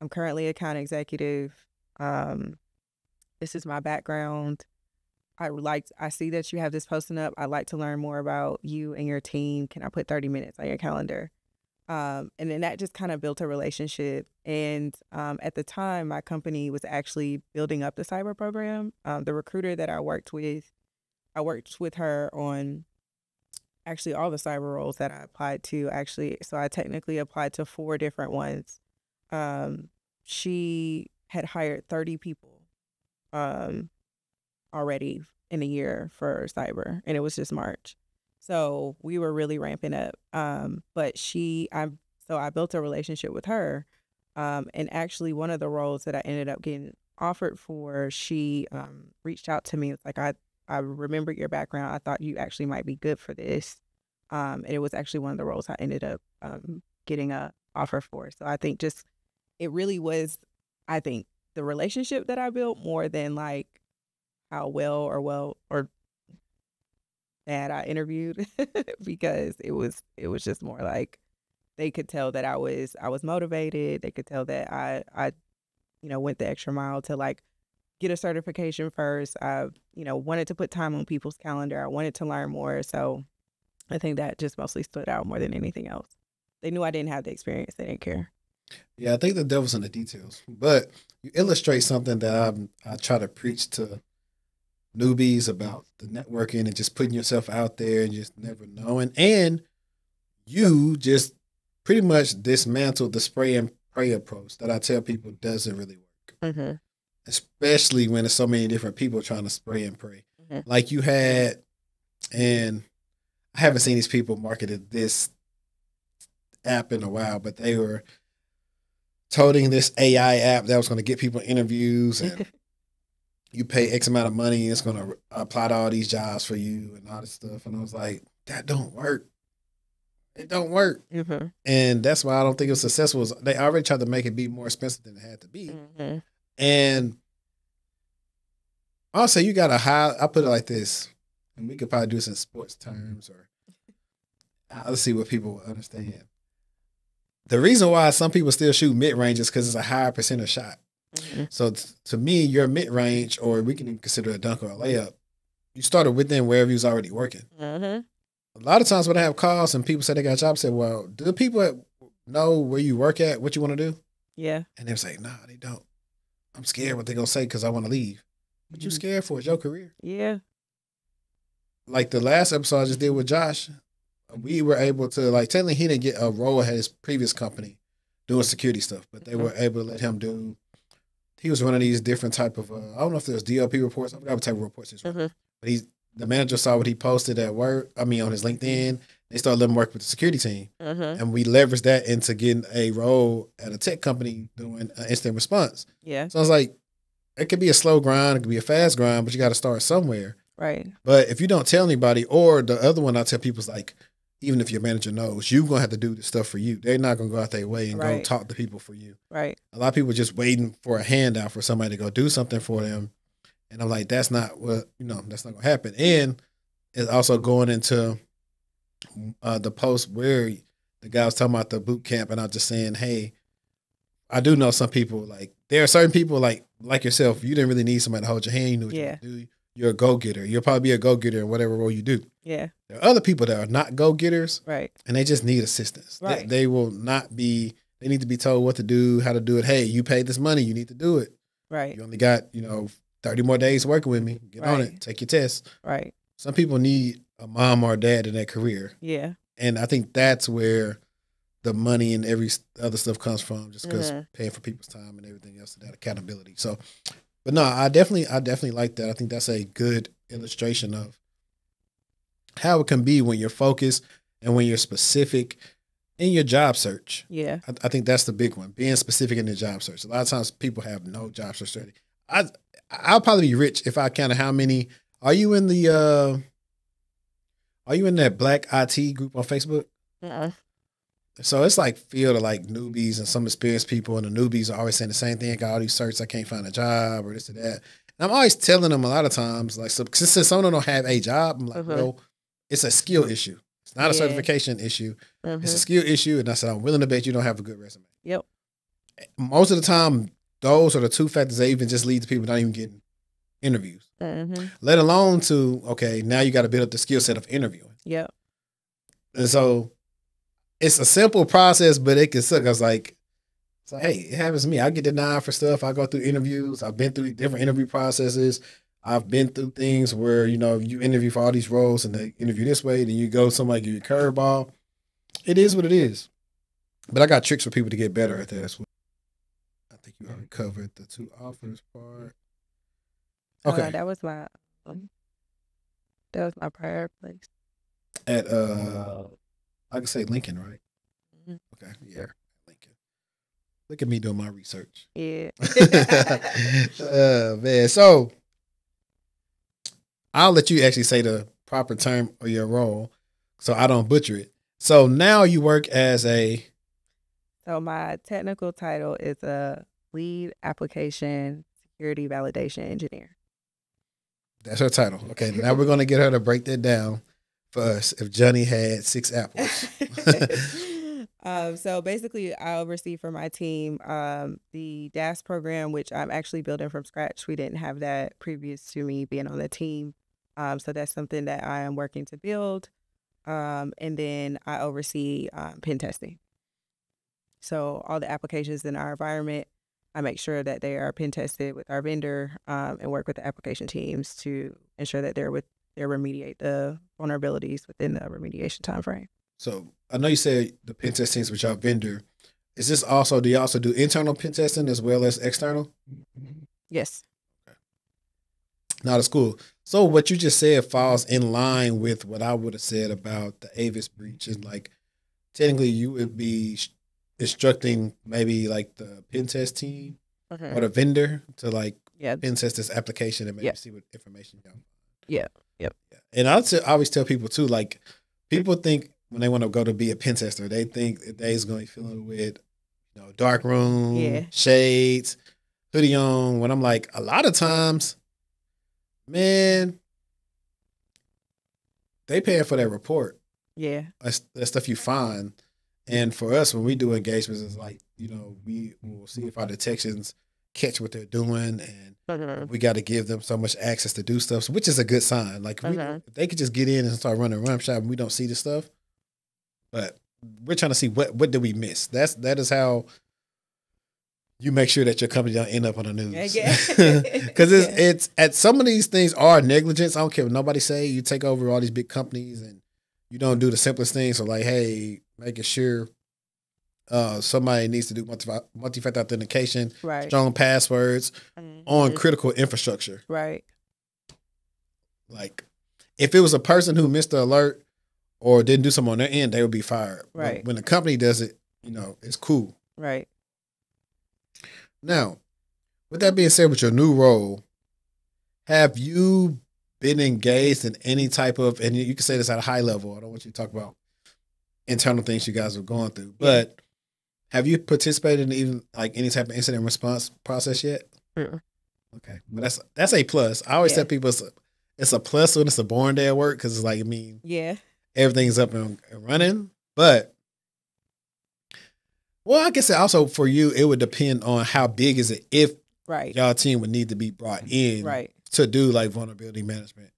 I'm currently account executive. This is my background. I see that you have this posting up. I'd like to learn more about you and your team. Can I put 30 minutes on your calendar? And then that just kind of built a relationship. And at the time, my company was actually building up the cyber program. The recruiter that I worked with her on actually all the cyber roles that I applied to, actually. So I technically applied to 4 different ones. She had hired 30 people already in a year for cyber, and it was just March. So we were really ramping up. But I built a relationship with her. And actually one of the roles that I ended up getting offered for, she reached out to me. It's like, I remember your background. I thought you actually might be good for this. And it was actually one of the roles I ended up getting a offer for. So I think it really was, I think, the relationship that I built more than like how well or bad I interviewed because it was just more like they could tell that I was motivated. They could tell that I went the extra mile to like get a certification first. I wanted to put time on people's calendar. I wanted to learn more. So I think that just mostly stood out more than anything else. They knew I didn't have the experience. They didn't care. Yeah, I think the devil's in the details. But you illustrate something that I try to preach to newbies about the networking and just putting yourself out there and just never knowing. And you just pretty much dismantled the spray and pray approach that I tell people doesn't really work. Mm-hmm. Especially when there's so many different people trying to spray and pray. Mm-hmm. Like you had, and I haven't seen these people marketed this app in a while, but they were toting this AI app that was going to get people interviews and you pay X amount of money and it's going to apply to all these jobs for you and all this stuff. And I was like, that don't work. It don't work. Mm-hmm. And that's why I don't think it was successful. They already tried to make it be more expensive than it had to be. Mm-hmm. And also you got I put it like this, and we could probably do this in sports terms or let's see what people will understand. The reason why some people still shoot mid-range is because it's a higher percentage shot. Mm-hmm. So to me, your mid-range, or we can even consider a dunk or a layup, you started within wherever you was already working. Mm-hmm. A lot of times when I have calls and people say they got jobs, I say, well, do the people know where you work at, what you want to do? Yeah. And they'll say, nah, they don't. I'm scared what they're going to say because I want to leave. What you scared for? It's your career. Yeah. Like the last episode I just did with Josh, we were able to, like, technically he didn't get a role at his previous company doing security stuff, but they were able to let him do, he was running these different type of, I don't know if there was DLP reports, I forgot what type of reports he's running, but the manager saw what he posted at work, on his LinkedIn. They started letting him work with the security team. And we leveraged that into getting a role at a tech company doing instant response. Yeah. So I was like, it could be a slow grind, it could be a fast grind, but you got to start somewhere. Right. But if you don't tell anybody, or the other one I tell people is like, even if your manager knows, you're going to have to do this stuff for you. They're not going to go out their way and go talk to people for you. Right. A lot of people are just waiting for a handout for somebody to go do something for them. And I'm like, that's not what, that's not going to happen. And it's also going into the post where the guy was talking about the boot camp, and I was just saying, hey, I do know some people, like, there are certain people like yourself, you didn't really need somebody to hold your hand. You knew what you were to do. You're a go-getter. You'll probably be a go-getter in whatever role you do. Yeah. There are other people that are not go-getters. Right. And they just need assistance. Right. They will not be, they need to be told what to do, how to do it. Hey, you paid this money. You need to do it. Right. You only got, 30 more days working with me. Get on it. Take your test. Right. Some people need a mom or a dad in their career. Yeah. And I think that's where the money and every other stuff comes from, just because paying for people's time and everything else, and that accountability. So, but no, I definitely like that. I think that's a good illustration of how it can be when you're focused and when you're specific in your job search. Yeah. I think that's the big one, being specific in the job search. A lot of times people have no job search strategy. I'll probably be rich if I counted how many. Are you in that Black IT group on Facebook? Yeah. So it's like filled of like newbies and some experienced people, and the newbies are always saying the same thing. I got all these certs, I can't find a job or this or that. And I'm always telling them a lot of times, like, so since some of them don't have a job, I'm like, well, it's a skill issue. It's not a certification issue. It's a skill issue. And I said, I'm willing to bet you don't have a good resume. Yep. Most of the time, those are the two factors that even just lead to people not even getting interviews. Let alone to, okay, now you got to build up the skill set of interviewing. Yep. And so it's a simple process, but it can suck. I was like, hey, it happens to me. I get denied for stuff. I go through interviews. I've been through different interview processes. I've been through things where, you interview for all these roles and they interview this way, then you go, somebody give you a curveball. It is what it is. But I got tricks for people to get better at that as well. I think you already covered the 2 offers part. Okay. That was my prior place. At I can say Lincoln, right? Okay, yeah, Lincoln. Look at me doing my research. Yeah. Man, so I'll let you actually say the proper term of your role so I don't butcher it. So now you work as So my technical title is a lead application security validation engineer. That's her title. Okay, now we're going to get her to break that down for us if Johnny had 6 apples. So basically, I oversee for my team the DAS program, which I'm actually building from scratch. We didn't have that previous to me being on the team. So that's something that I am working to build. And then I oversee pen testing. So all the applications in our environment, I make sure that they are pen tested with our vendor and work with the application teams to ensure that they remediate the vulnerabilities within the remediation timeframe. So I know you said the pen testing is with your vendor. Is this also, do you also do internal pen testing as well as external? Yes. Okay. Now that's cool. So what you just said falls in line with what I would have said about the Avis breach. Is like, technically you would be instructing maybe like the pen test team or the vendor to like pen test this application and maybe see what information you got. Yeah. Yep. And I always tell people too, like, people think when they want to go to be a pen tester, they think that they's going to be filling with, dark room, shades, hoodie on. When I'm like, a lot of times, man, they paying for that report. Yeah. That's stuff you find. And for us, when we do engagements, it's like, we will see if our detections catch what they're doing, and we got to give them so much access to do stuff, which is a good sign. Like, if they could just get in and start running rump shop and we don't see the stuff, but we're trying to see what did we miss. That is how you make sure that your company don't end up on the news. Because it's at some of these things are negligence. I don't care what nobody say. You take over all these big companies and you don't do the simplest things. So like, hey, making sure somebody needs to do multi-factor authentication, strong passwords on critical infrastructure. Right. Like, if it was a person who missed the alert or didn't do something on their end, they would be fired. Right. But when the company does it, it's cool. Right. Now, with that being said, with your new role, have you been engaged in any type of, and you can say this at a high level, I don't want you to talk about internal things you guys are going through, but have you participated in even like any type of incident response process yet? Okay. Well, that's a plus. I always tell people it's a plus when it's a boring day at work, because it's like, everything's up and running. But, well, I guess also for you, it would depend on how big is it if y'all team would need to be brought in to do like vulnerability management.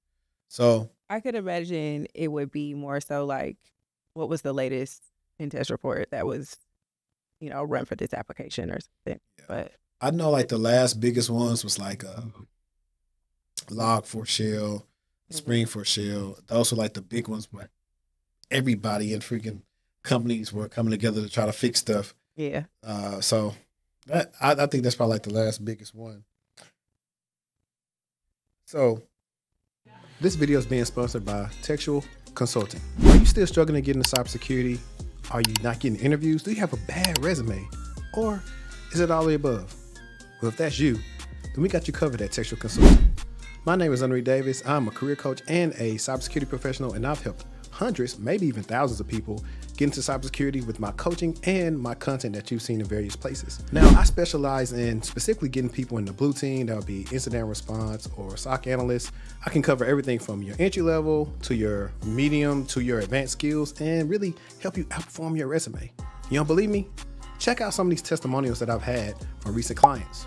So I could imagine it would be more so like, what was the latest pen test report that was, run for this application or something. But I know like the last biggest ones was like Log4Shell, Spring4Shell. Those were like the big ones, but everybody in freaking companies were coming together to try to fix stuff. Yeah. So I think that's probably like the last biggest one. So this video is being sponsored by TechTual Consulting. Are you still struggling to get into cybersecurity? Are you not getting interviews? Do you have a bad resume? Or is it all the above? Well, if that's you, then we got you covered at TechTual Consulting. My name is Henry Davis. I'm a career coach and a cybersecurity professional, and I've helped hundreds, maybe even thousands of people get into cybersecurity with my coaching and my content that you've seen in various places. Now, I specialize in specifically getting people in the blue team. That would be incident response or SOC analyst. I can cover everything from your entry level to your medium to your advanced skills and really help you outperform your resume. You don't believe me? Check out some of these testimonials that I've had from recent clients.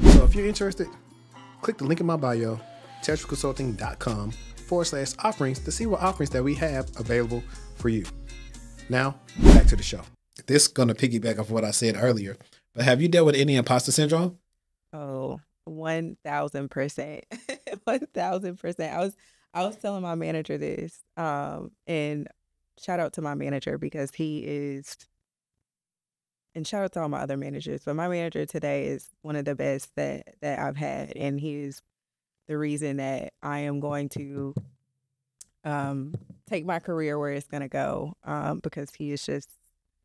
So if you're interested, click the link in my bio, techtualconsulting.com/offerings to see what offerings that we have available for you. Now, back to the show. This is going to piggyback off what I said earlier, but have you dealt with any imposter syndrome? Oh, 1000%. 1000%. I was telling my manager this, and shout out to my manager because he is, and shout out to all my other managers, but my manager today is one of the best that I've had, and he is the reason that I am going to take my career where it's going to go, because he is just,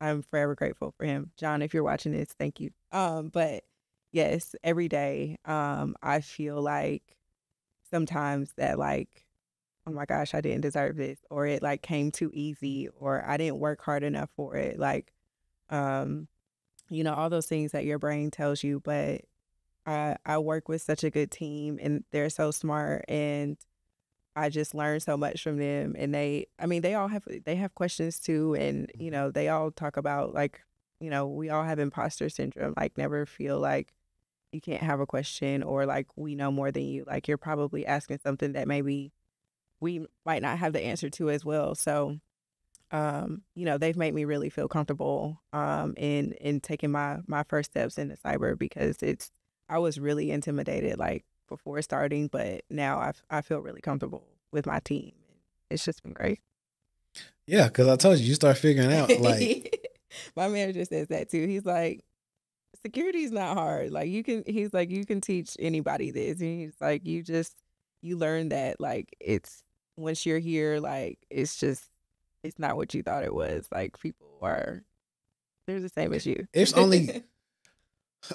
I'm forever grateful for him. John, if you're watching this, thank you. But yes, every day I feel like sometimes that like, oh my gosh, I didn't deserve this, or it like came too easy, or I didn't work hard enough for it. Like, you know, all those things that your brain tells you, but I work with such a good team and they're so smart, and I just learn so much from them. And they all have questions too. And, you know, they all talk about like, you know, we all have imposter syndrome, like never feel like you can't have a question or like we know more than you. Like you're probably asking something that maybe we might not have the answer to as well. So, you know, they've made me really feel comfortable in taking my first steps into cyber, because I was really intimidated like before starting, but now I feel really comfortable with my team. It's just been great. Yeah, because I told you start figuring out like my manager says that too. He's like, security is not hard. Like you can teach anybody this. And he's like, you learn that like it's once you're here, like it's not what you thought it was. Like they're the same as you. It's only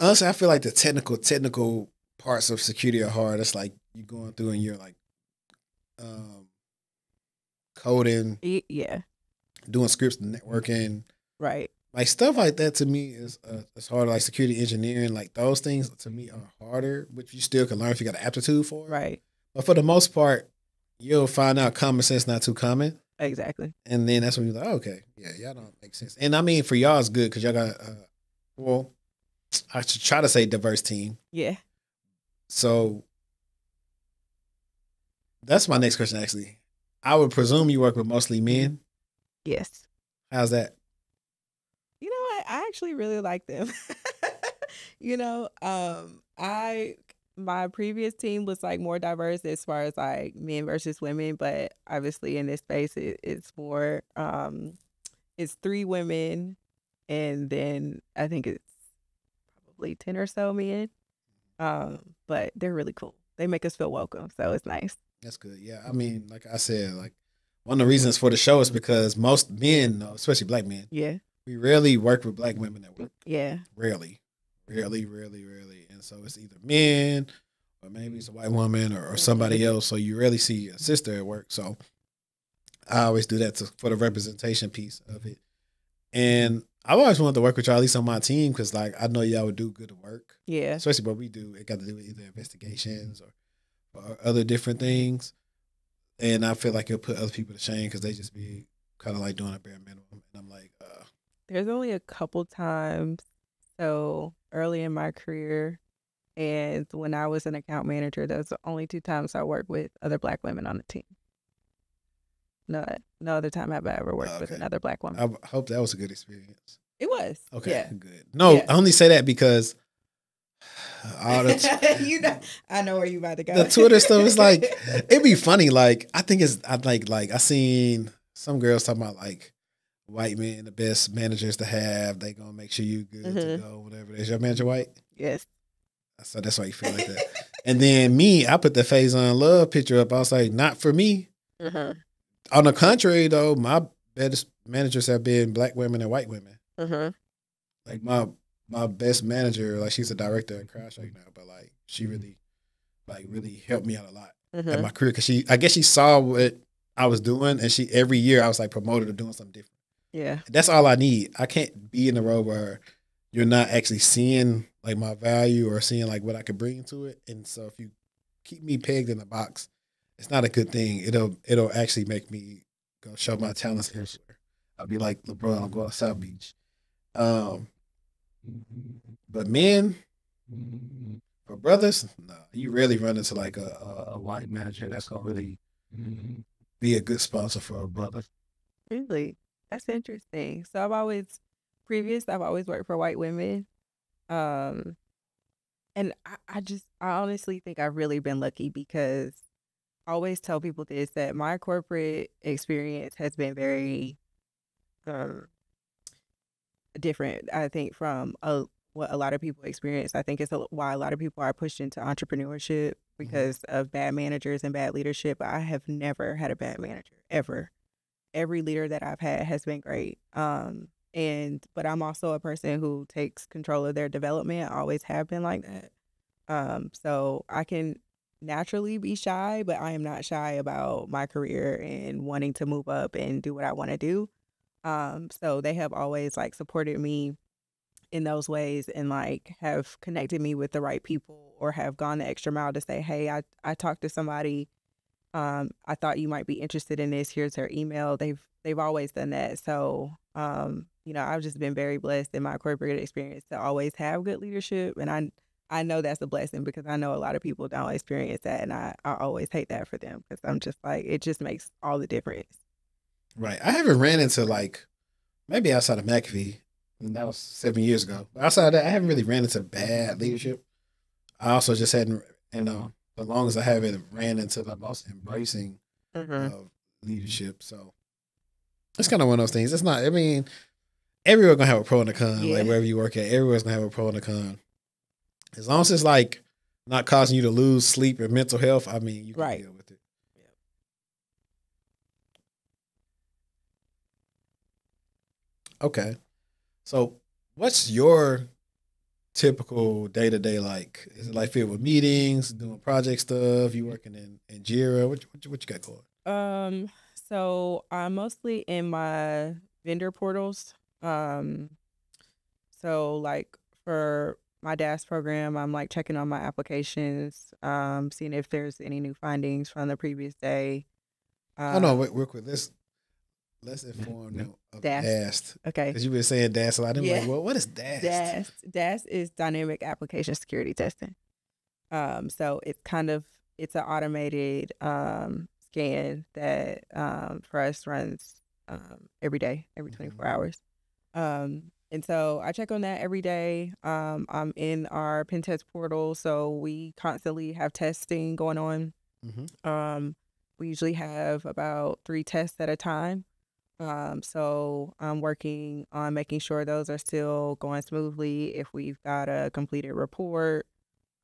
honestly, I feel like the technical parts of security are hard. It's like you're going through and you're like coding, yeah, doing scripts, networking, right? Like stuff like that to me is it's harder. Like security engineering, like those things to me are harder, which you still can learn if you got an aptitude for it. Right. But for the most part, you'll find out common sense not too common. Exactly. And then that's when you're like, oh, okay, yeah, y'all don't make sense. And I mean, for y'all, it's good because y'all got, well, I should try to say diverse team. Yeah. So that's my next question, actually. I would presume you work with mostly men. Yes. How's that? You know what? I actually really like them. You know, my previous team was like more diverse as far as like men versus women, but obviously in this space it's more it's 3 women and then I think it's probably 10 or so men. But they're really cool. They make us feel welcome, so it's nice. That's good. Yeah, I mean, like I said, like one of the reasons for the show is because most men, especially black men, yeah, we rarely work with black women at work. Yeah, rarely. And so it's either men or maybe it's a white woman or somebody else. So you rarely see a sister at work. So I always do that for the representation piece of it. And I've always wanted to work with y'all, at least on my team, because like I know y'all would do good work. Yeah. Especially what we do. It got to do with either investigations or other different things. And I feel like it'll put other people to shame because they just be kind of like doing a bare minimum. And I'm like, There's only a couple times, so early in my career, and when I was an account manager, those are the only 2 times I worked with other black women on the team. No other time have I ever worked with another black woman. I hope that was a good experience. It was. Okay, yeah. good. No, Yeah. I only say that because all the You know, I know where you about to go. the Twitter stuff is like, it'd be funny. Like, I think I seen some girls talking about like white men, the best managers to have. They gonna make sure you good to go, whatever. Is your manager white? Yes. So that's why you feel like that. And then me, I put the Phase on Love picture up. I was like, not for me. On the contrary, though, my best managers have been black women and white women. Like my best manager, like she's a director at Crash right now, but like she really helped me out a lot in my career because I guess she saw what I was doing, and every year I was like promoted to doing something different. Yeah, that's all I need. I can't be in the role where you're not actually seeing like my value or seeing like what I could bring to it. And so if you keep me pegged in a box, it's not a good thing. It'll actually make me go show my talents elsewhere. I'll be like LeBron, I'll go out South Beach. But men, for brothers, no, you rarely run into like a white manager that's gonna really be a good sponsor for a brother. really, that's interesting. So I've always worked for white women, and I honestly think I've really been lucky because I always tell people this, that my corporate experience has been very different, I think, from what a lot of people experience. I think it's why a lot of people are pushed into entrepreneurship because of bad managers and bad leadership. I have never had a bad manager, ever. Every leader that I've had has been great. But I'm also a person who takes control of their development. I always have been like that. So I can naturally be shy, but I am not shy about my career and wanting to move up and do what I want to do. So they have always like supported me in those ways and like have connected me with the right people or have gone the extra mile to say, hey, I talked to somebody. I thought you might be interested in this. Here's their email. They've always done that. So, I've just been very blessed in my corporate experience to always have good leadership. And I know that's a blessing because I know a lot of people don't experience that. And I always hate that for them because I'm just like, it just makes all the difference. Right. I haven't ran into like, maybe outside of McAfee, and that was 7 years ago. But outside of that, I haven't really ran into bad leadership. I also just hadn't, the longest I haven't ran into the most embracing of leadership. So it's kind of one of those things. It's not, everyone's going to have a pro and a con. Yeah. Like wherever you work at, everyone's going to have a pro and a con. As long as it's like not causing you to lose sleep and mental health, you can deal with it. Okay. So what's your typical day-to-day like? Is it like filled with meetings, doing project stuff, you working in Jira? What you got going? So I'm mostly in my vendor portals. So like for my DAS program, I'm like checking on my applications, seeing if there's any new findings from the previous day. Wait, real quick. Let's inform them of DAS. Okay. Because you've been saying DAS a lot. I'm like, well, what is DAS? DAS is Dynamic Application Security Testing. So it's an automated scan that for us runs every day, every 24 hours. And so I check on that every day. I'm in our pen test portal, so we constantly have testing going on. We usually have about 3 tests at a time. So I'm working on making sure those are still going smoothly. If we've got a completed report,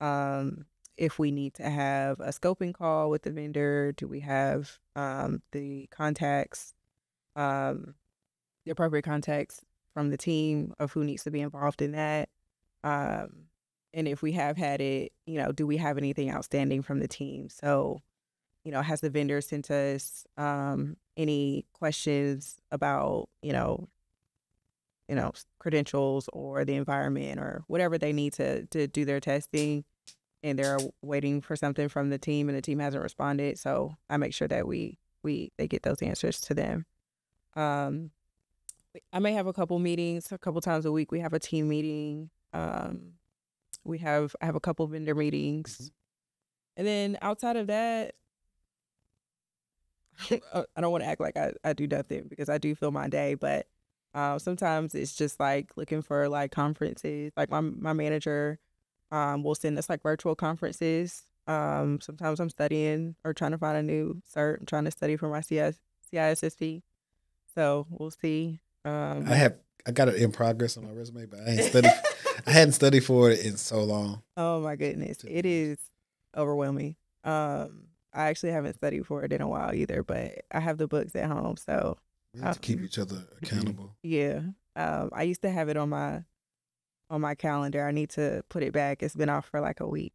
if we need to have a scoping call with the vendor, do we have the contacts, the appropriate contacts from the team of who needs to be involved in that? And if we have had it, do we have anything outstanding from the team? So, has the vendor sent us any questions about, credentials or the environment or whatever they need to do their testing, and they're waiting for something from the team and the team hasn't responded. So I make sure that they get those answers to them. I may have a couple meetings a couple times a week. We have a team meeting. I have a couple vendor meetings. And then outside of that, I don't want to act like I do nothing because I do fill my day, but sometimes it's just like looking for like conferences. Like my manager will send us like virtual conferences. Sometimes I'm studying or trying to find a new cert. I'm trying to study for my CISSP. So we'll see. I got it in progress on my resume, but I hadn't studied for it in so long. Oh my goodness, it is overwhelming. I actually haven't studied for it in a while either, but I have the books at home, so We have to keep each other accountable. Yeah, I used to have it on my calendar. I need to put it back. It's been off for like a week.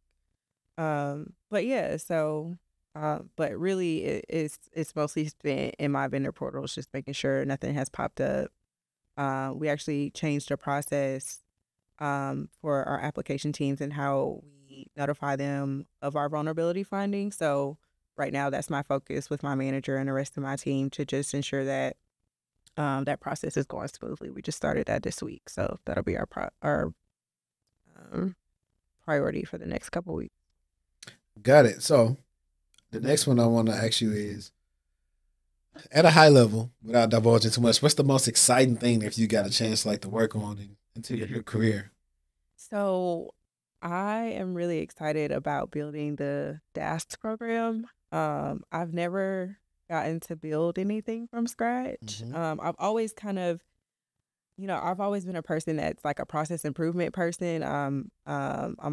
But yeah, so but really it's mostly spent in my vendor portals, just making sure nothing has popped up. We actually changed the process for our application teams and how we notify them of our vulnerability findings. So right now that's my focus with my manager and the rest of my team to just ensure that that process is going smoothly. We just started that this week, so that'll be our priority for the next couple weeks. Got it. So the next one I want to ask you is, at a high level, without divulging too much, what's the most exciting thing if you got a chance like to work on into your career? So I am really excited about building the DAST program. I've never gotten to build anything from scratch. I've always kind of, I've always been a person that's like a process improvement person. I'm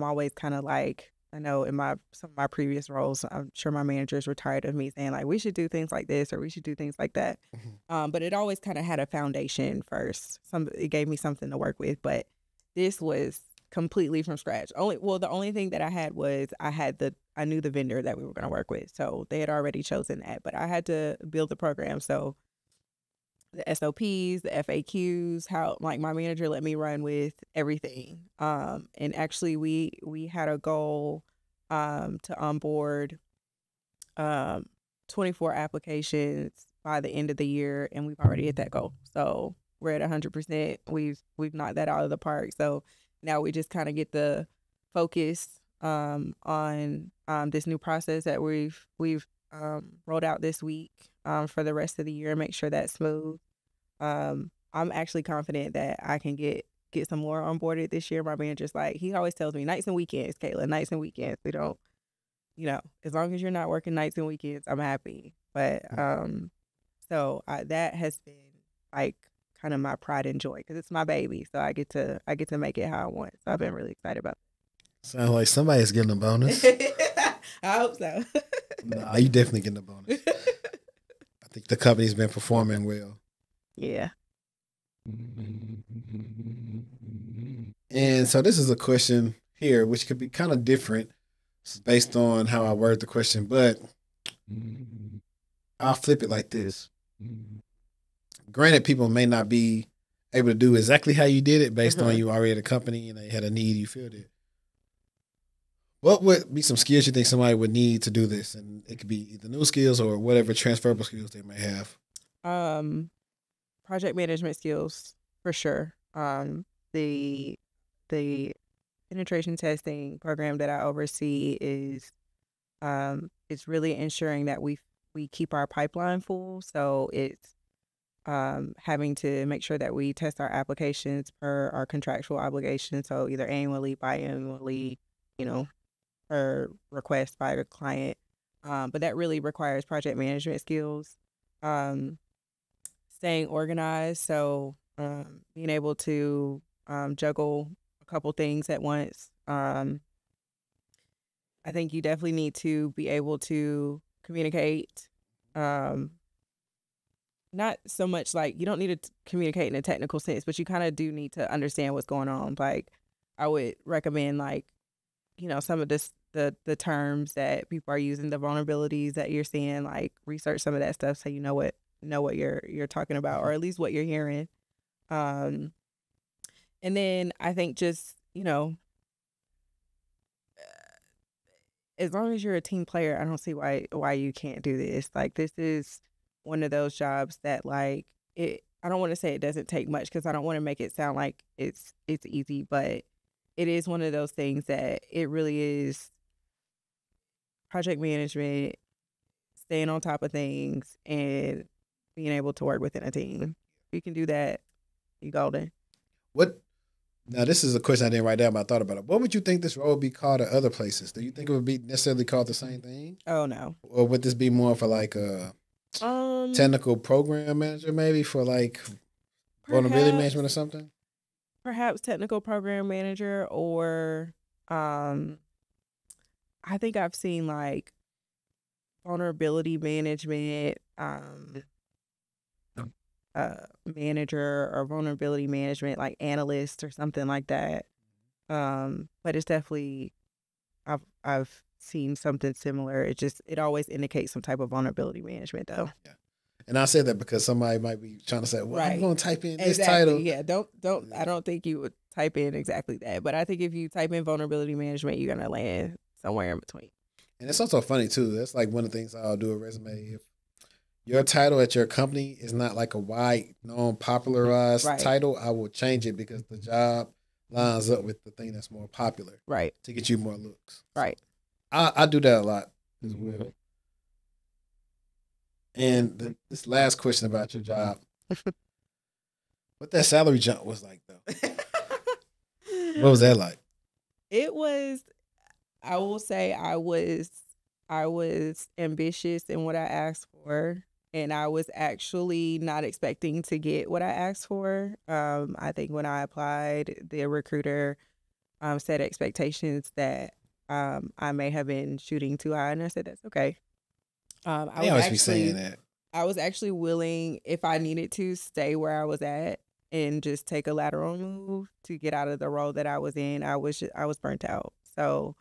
always kind of like, I know in some of my previous roles, I'm sure my managers were tired of me saying like, we should do things like this or we should do things like that. But it always kind of had a foundation first. It gave me something to work with, but this was completely from scratch. The only thing that I had was I knew the vendor that we were going to work with. So they had already chosen that, but I had to build the program. So the SOPs, the FAQs, how like my manager let me run with everything. And actually we had a goal to onboard 24 applications by the end of the year, and we've already hit that goal. So we're at 100%. We've knocked that out of the park. So now we just kind of get the focus on this new process that we've rolled out this week for the rest of the year and make sure that's smooth. I'm actually confident that I can get some more onboarded this year. My manager's like, he always tells me nights and weekends, Kayla, nights and weekends. We don't, as long as you're not working nights and weekends, I'm happy. But so that has been like kind of my pride and joy because it's my baby. So I get to make it how I want. So I've been really excited about it. Sounds like somebody's getting a bonus. I hope so. No, you definitely getting a bonus. I think the company's been performing well. Yeah. And so this is a question here, which could be kind of different based on how I word the question, but I'll flip it like this. Granted, people may not be able to do exactly how you did it based on you already at a company and they had a need, you filled it. What would be some skills you think somebody would need to do this? And it could be either new skills or whatever transferable skills they may have. Project management skills for sure. The penetration testing program that I oversee is really ensuring that we keep our pipeline full. So it's having to make sure that we test our applications per our contractual obligations. So either annually, biannually, per request by a client. But that really requires project management skills. Staying organized. So being able to juggle a couple things at once. I think you definitely need to be able to communicate. Not so much like you don't need to communicate in a technical sense, but you kind of do need to understand what's going on. Like I would recommend some of the terms that people are using, the vulnerabilities that you're seeing, like research some of that stuff so you know what you're talking about, or at least what you're hearing. And then I think just, as long as you're a team player, I don't see why you can't do this. Like this is one of those jobs that like it, I don't want to say it doesn't take much because I don't want to make it sound like it's easy, but it is one of those things that it really is project management, staying on top of things, and being able to work within a team. If you can do that, you golden. What Now, this is a question I didn't write down, but I thought about it. What would you think this role would be called at other places? Do you think it would be necessarily called the same thing? Oh no. Or would this be more for like a technical program manager, maybe for like vulnerability management or something? Perhaps technical program manager, or I think I've seen like vulnerability management manager, or vulnerability management like analyst or something like that. But it's definitely, I've seen something similar. It always indicates some type of vulnerability management though. Yeah. And I said that because somebody might be trying to say, well, Right. I'm going to type in this Exactly. title. Yeah, don't. I don't think you would type in exactly that, but I think if you type in vulnerability management, you're gonna land somewhere in between. And it's also funny too. That's like one of the things I'll do a resume. If your title at your company is not like a wide known popularized title, I will change it because the job lines up with the thing that's more popular. Right. To get you more looks. Right. I do that a lot as well. And this last question about your job, what that salary jump was like though? What was that like? It was, I will say I was ambitious in what I asked for, and I was actually not expecting to get what I asked for. I think when I applied, the recruiter set expectations that I may have been shooting too high, and I said that's okay. I always be saying that. I was actually willing, if I needed to, stay where I was at and just take a lateral move to get out of the role that I was in. I was burnt out. So,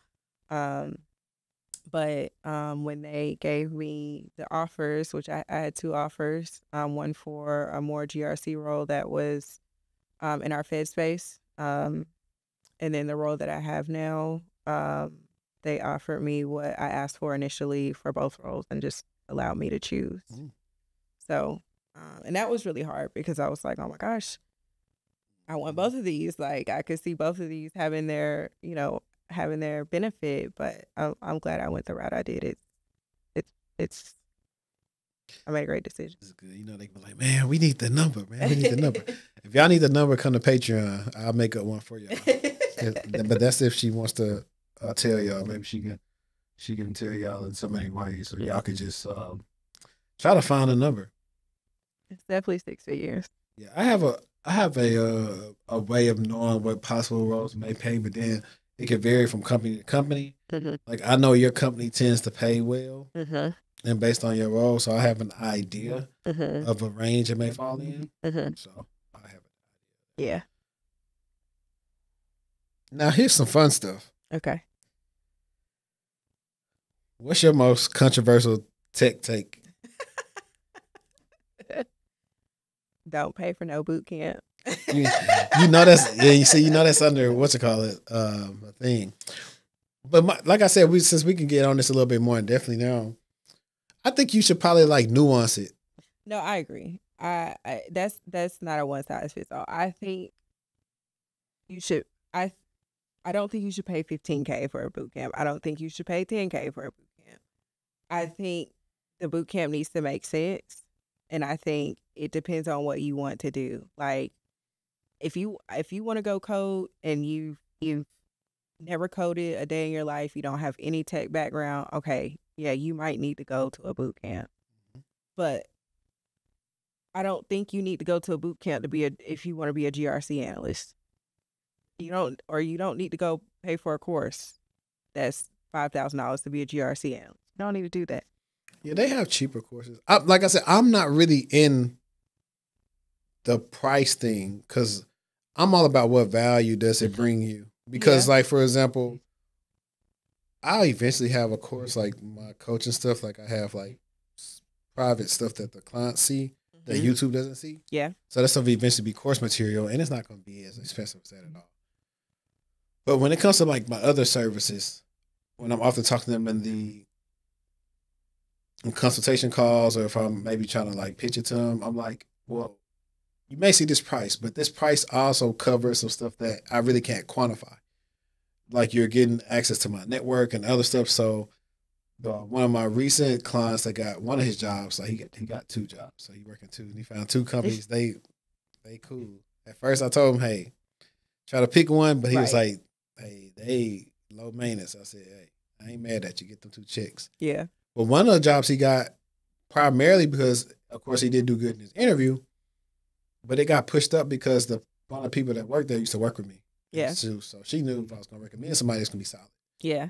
but when they gave me the offers, which I had two offers, one for a more GRC role that was in our Fed space, and then the role that I have now, they offered me what I asked for initially for both roles and just allowed me to choose. So, and that was really hard because I was like, oh my gosh, I want both of these. Like I could see both of these having their benefit, but I'm glad I went the route I did. I made a great decision. It's good. You know, they be like, man, we need the number, man. We need the number. If y'all need the number, come to Patreon. I'll make up one for y'all. But that's if she wants to tell y'all. Maybe she can tell y'all in so many ways, so y'all could just try to find a number. It's definitely 6 figures. Yeah, I have a way of knowing what possible roles may pay, but then it can vary from company to company. Mm-hmm. Like I know your company tends to pay well, mm-hmm. and based on your role, so I have an idea mm-hmm. of a range it may fall in. Mm-hmm. So I have an idea. Yeah. Now here's some fun stuff. Okay. What's your most controversial tech take? Don't pay for no boot camp. you know that's you know that's under a thing. But like I said, since we can get on this a little bit more definitely now, I think you should probably like nuance it. No, I agree. I that's not a one size fits all. I think you should. I don't think you should pay $15K for a boot camp. I don't think you should pay $10K for a boot camp. I think the boot camp needs to make sense, and I think it depends on what you want to do. Like, if you want to go code and you've never coded a day in your life, you don't have any tech background, okay, yeah, you might need to go to a boot camp. But I don't think you need to go to a boot camp if you want to be a GRC analyst. You don't need to go pay for a course that's $5,000 to be a GRC analyst. You don't need to do that. Yeah, they have cheaper courses. Like I said, I'm not really in the price thing because I'm all about what value does it bring you. Because, like, for example, I'll eventually have a course like my coaching stuff. Like, I have like private stuff that the clients see that YouTube doesn't see. Yeah. So that stuff will eventually be course material, and it's not going to be as expensive as that at all. But when it comes to like my other services, when I'm often talking to them in consultation calls, or if I'm maybe trying to like pitch it to them, I'm like, well, you may see this price, but this price also covers some stuff that I really can't quantify. Like you're getting access to my network and other stuff. So one of my recent clients that got one of his jobs, like he got 2 jobs. So he working 2 and he found 2 companies. They cool. At first I told him, hey, try to pick one, but he was Right. like, hey, they low maintenance. I said, hey, I ain't mad at you. Get them 2 checks. Yeah. But one of the jobs he got, primarily because, of course, he did do good in his interview, but it got pushed up because one of the people that worked there used to work with me. Yeah. So she knew if I was going to recommend somebody that's going to be solid. Yeah.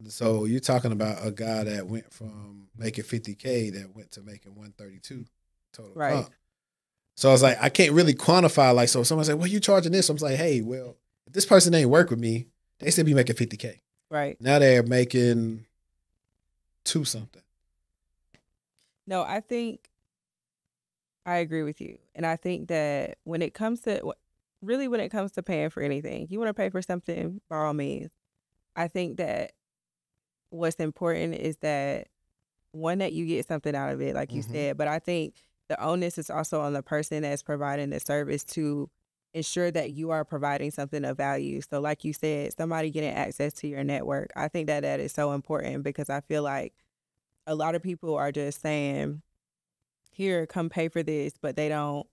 So you're talking about a guy that went from making $50K that went to making $132 total Right. comp. So I was like, I can't really quantify. Like, so someone said, well, you charging this? I was like, hey, well, if this person ain't work with me, they still be making $50K. Right. Now they're making 2 something. No, I think I agree with you. And I think that when it comes to paying for anything, you want to pay for something, by all means. I think that what's important is that, one, that you get something out of it, like you said, but I think the onus is also on the person that's providing the service to ensure that you are providing something of value. So like you said, somebody getting access to your network, I think that is so important, because I feel like a lot of people are just saying, here, come pay for this, but they're not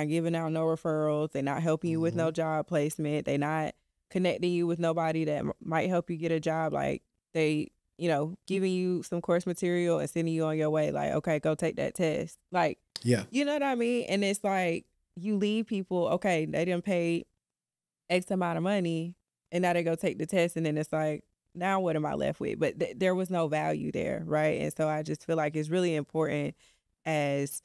giving out no referrals. They're not helping you with no job placement. They're not connecting you with nobody that might help you get a job. Like, they, giving you some course material and sending you on your way. Like, okay, go take that test. Like, Yeah. you know what I mean? And it's like, you leave people, okay, they didn't pay X amount of money, and now they go take the test, and then it's like, now what am I left with? But there was no value there, right? And so I just feel like it's really important, as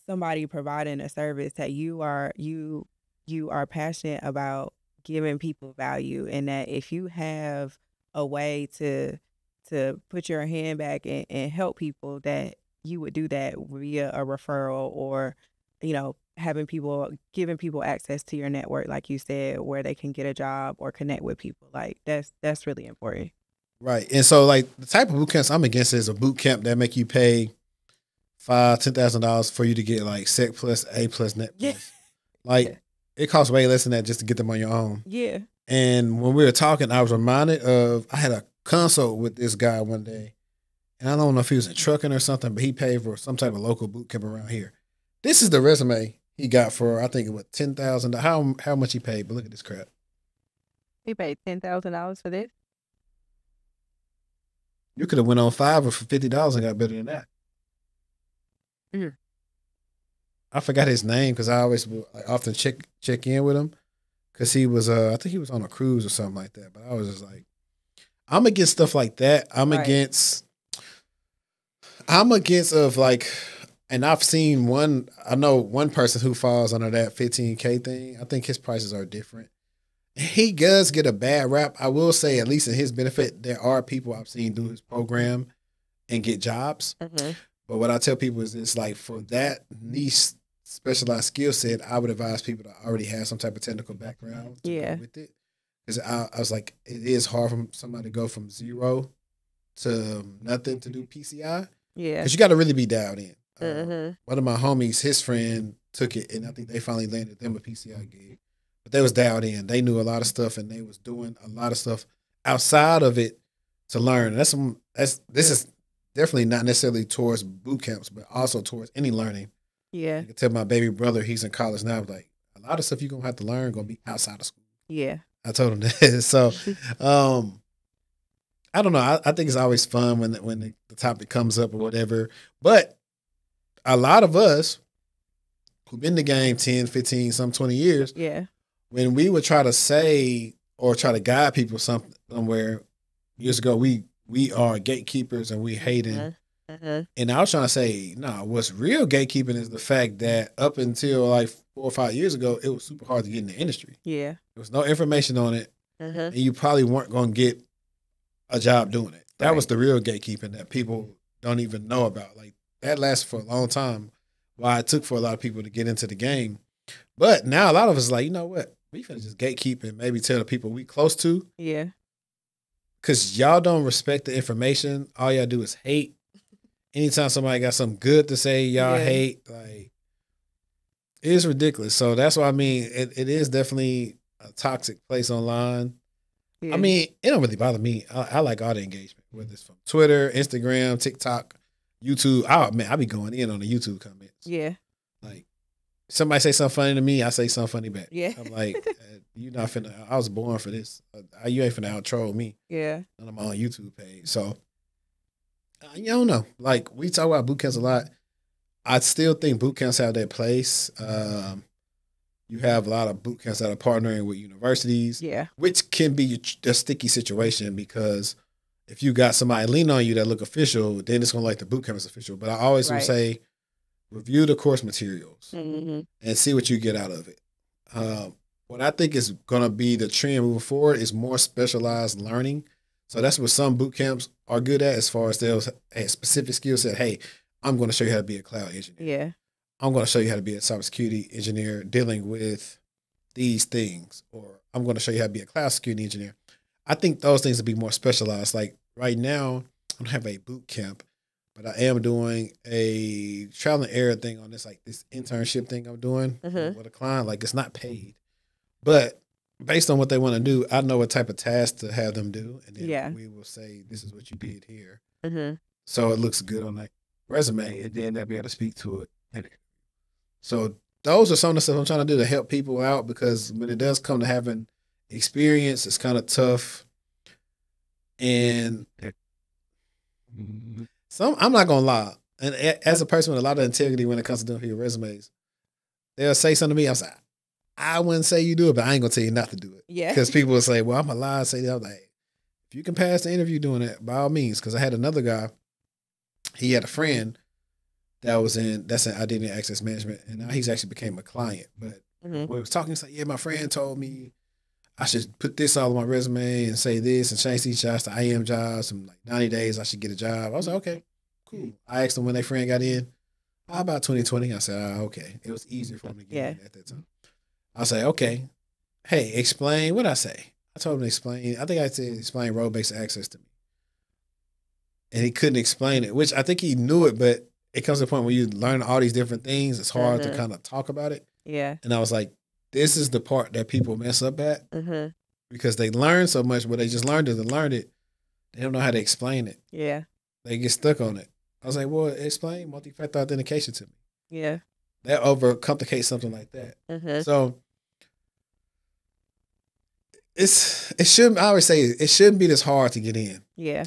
somebody providing a service, that you are passionate about giving people value, and that if you have a way to put your hand back and help people, that you would do that via a referral, or giving people access to your network, like you said, where they can get a job or connect with people. Like, that's really important. Right. And so, like, the type of boot camps I'm against is a boot camp that make you pay $5,000-$10,000 for you to get like Sec Plus, A Plus, Net Plus. Yeah. Like, it costs way less than that just to get them on your own. Yeah. And when we were talking, I was reminded of, I had a consult with this guy one day, and I don't know if he was in trucking or something, but he paid for some type of local boot camp around here. This is the resume he got for, I think it was $10,000. How much he paid? But look at this crap. He paid $10,000 for this. You could have went on Fiverr for $50 and got better than that. I forgot his name because I always often check in with him, because he was I think he was on a cruise or something like that. But I was just like, I'm against stuff like that. I'm against of like, and I've seen I know one person who falls under that $15K thing. I think his prices are different. He does get a bad rap. I will say, at least in his benefit, there are people I've seen do his program and get jobs. But what I tell people is, it's like, for that niche specialized skill set, I would advise people to already have some type of technical background to go with it. Because I was like, it is hard for somebody to go from zero to nothing to do PCI. Yeah. Because you got to really be dialed in. One of my homies, his friend took it, and I think they finally landed them a PCI gig. But they was dialed in. They knew a lot of stuff, and they was doing a lot of stuff outside of it to learn. And this is definitely not necessarily towards boot camps, but also towards any learning. Yeah. I can tell my baby brother, he's in college now, like, a lot of stuff you're going to have to learn going to be outside of school. Yeah. I told him that. So, I don't know. I think it's always fun when the topic comes up or whatever. But a lot of us who've been in the game 10, 15, some 20 years, when we would try to say or try to guide people somewhere years ago, we are gatekeepers and we hating. And I was trying to say, no, what's real gatekeeping is the fact that up until like 4 or 5 years ago, it was super hard to get in the industry. Yeah. There was no information on it. And you probably weren't going to get a job doing it. That was the real gatekeeping that people don't even know about. Like, that lasted for a long time, why it took for a lot of people to get into the game. But now a lot of us are like, you know what? We finna just gatekeep and maybe tell the people we close to. Yeah. Because y'all don't respect the information. All y'all do is hate. Anytime somebody got something good to say, y'all hate. Like, it's ridiculous. So that's what I mean. It is definitely a toxic place online. Yeah. I mean, it don't really bother me. I like all the engagement, whether it's from Twitter, Instagram, TikTok, YouTube. I be going in on the YouTube comments. Yeah. Like, somebody say something funny to me, I say something funny back. Yeah. I'm like, you not finna. I was born for this. You ain't finna out troll me. Yeah. On my own YouTube page. So you don't know. Like we talk about boot camps a lot. I still think boot camps have their place. You have a lot of boot camps that are partnering with universities, Yeah. which can be a sticky situation because if you got somebody lean on you that look official, then it's gonna like the boot camp is official. But I always will say, review the course materials and see what you get out of it. What I think is gonna be the trend moving forward is more specialized learning. So that's what some boot camps are good at, as far as there's a specific skill set. Hey, I'm going to show you how to be a cloud engineer. Yeah. I'm going to show you how to be a cybersecurity engineer dealing with these things, or I'm going to show you how to be a cloud security engineer. I think those things would be more specialized. Like right now, I don't have a boot camp, but I am doing a trial and error thing on this, like this internship thing I'm doing with a client. Like it's not paid, but based on what they want to do, I know what type of task to have them do, and then we will say, "This is what you did here," so it looks good on that resume, and then they'll be able to speak to it. So those are some of the stuff I'm trying to do to help people out, because when it does come to having experience, it's kind of tough. And I'm not gonna lie, and as a person with a lot of integrity when it comes to doing your resumes, they'll say something to me. I was like, I wouldn't say you do it, but I ain't gonna tell you not to do it. Yeah. Because people will say, well, I'm gonna lie and say that. I'm like, if you can pass the interview doing it, by all means. Because I had another guy, he had a friend that's in identity access management, and now he's actually became a client. But when we was talking, he's like, yeah, my friend told me I should put this all on my resume and say this and change these jobs to IM jobs. And like 90 days, I should get a job. I was like, okay, cool. I asked him when their friend got in, about 2020. I said, okay. It was easier for him to get in at that time. I say, okay, hey, explain what I say. I told him to explain. I think I said explain role-based access to me. And he couldn't explain it, which I think he knew it, but it comes to a point where you learn all these different things. It's hard to kind of talk about it. Yeah. And I was like, this is the part that people mess up at because they learn so much, but they just learned it and learned it. They don't know how to explain it. Yeah. They get stuck on it. I was like, well, explain multi-factor authentication to me. Yeah. That overcomplicates something like that. So it shouldn't, I always say it shouldn't be this hard to get in. Yeah.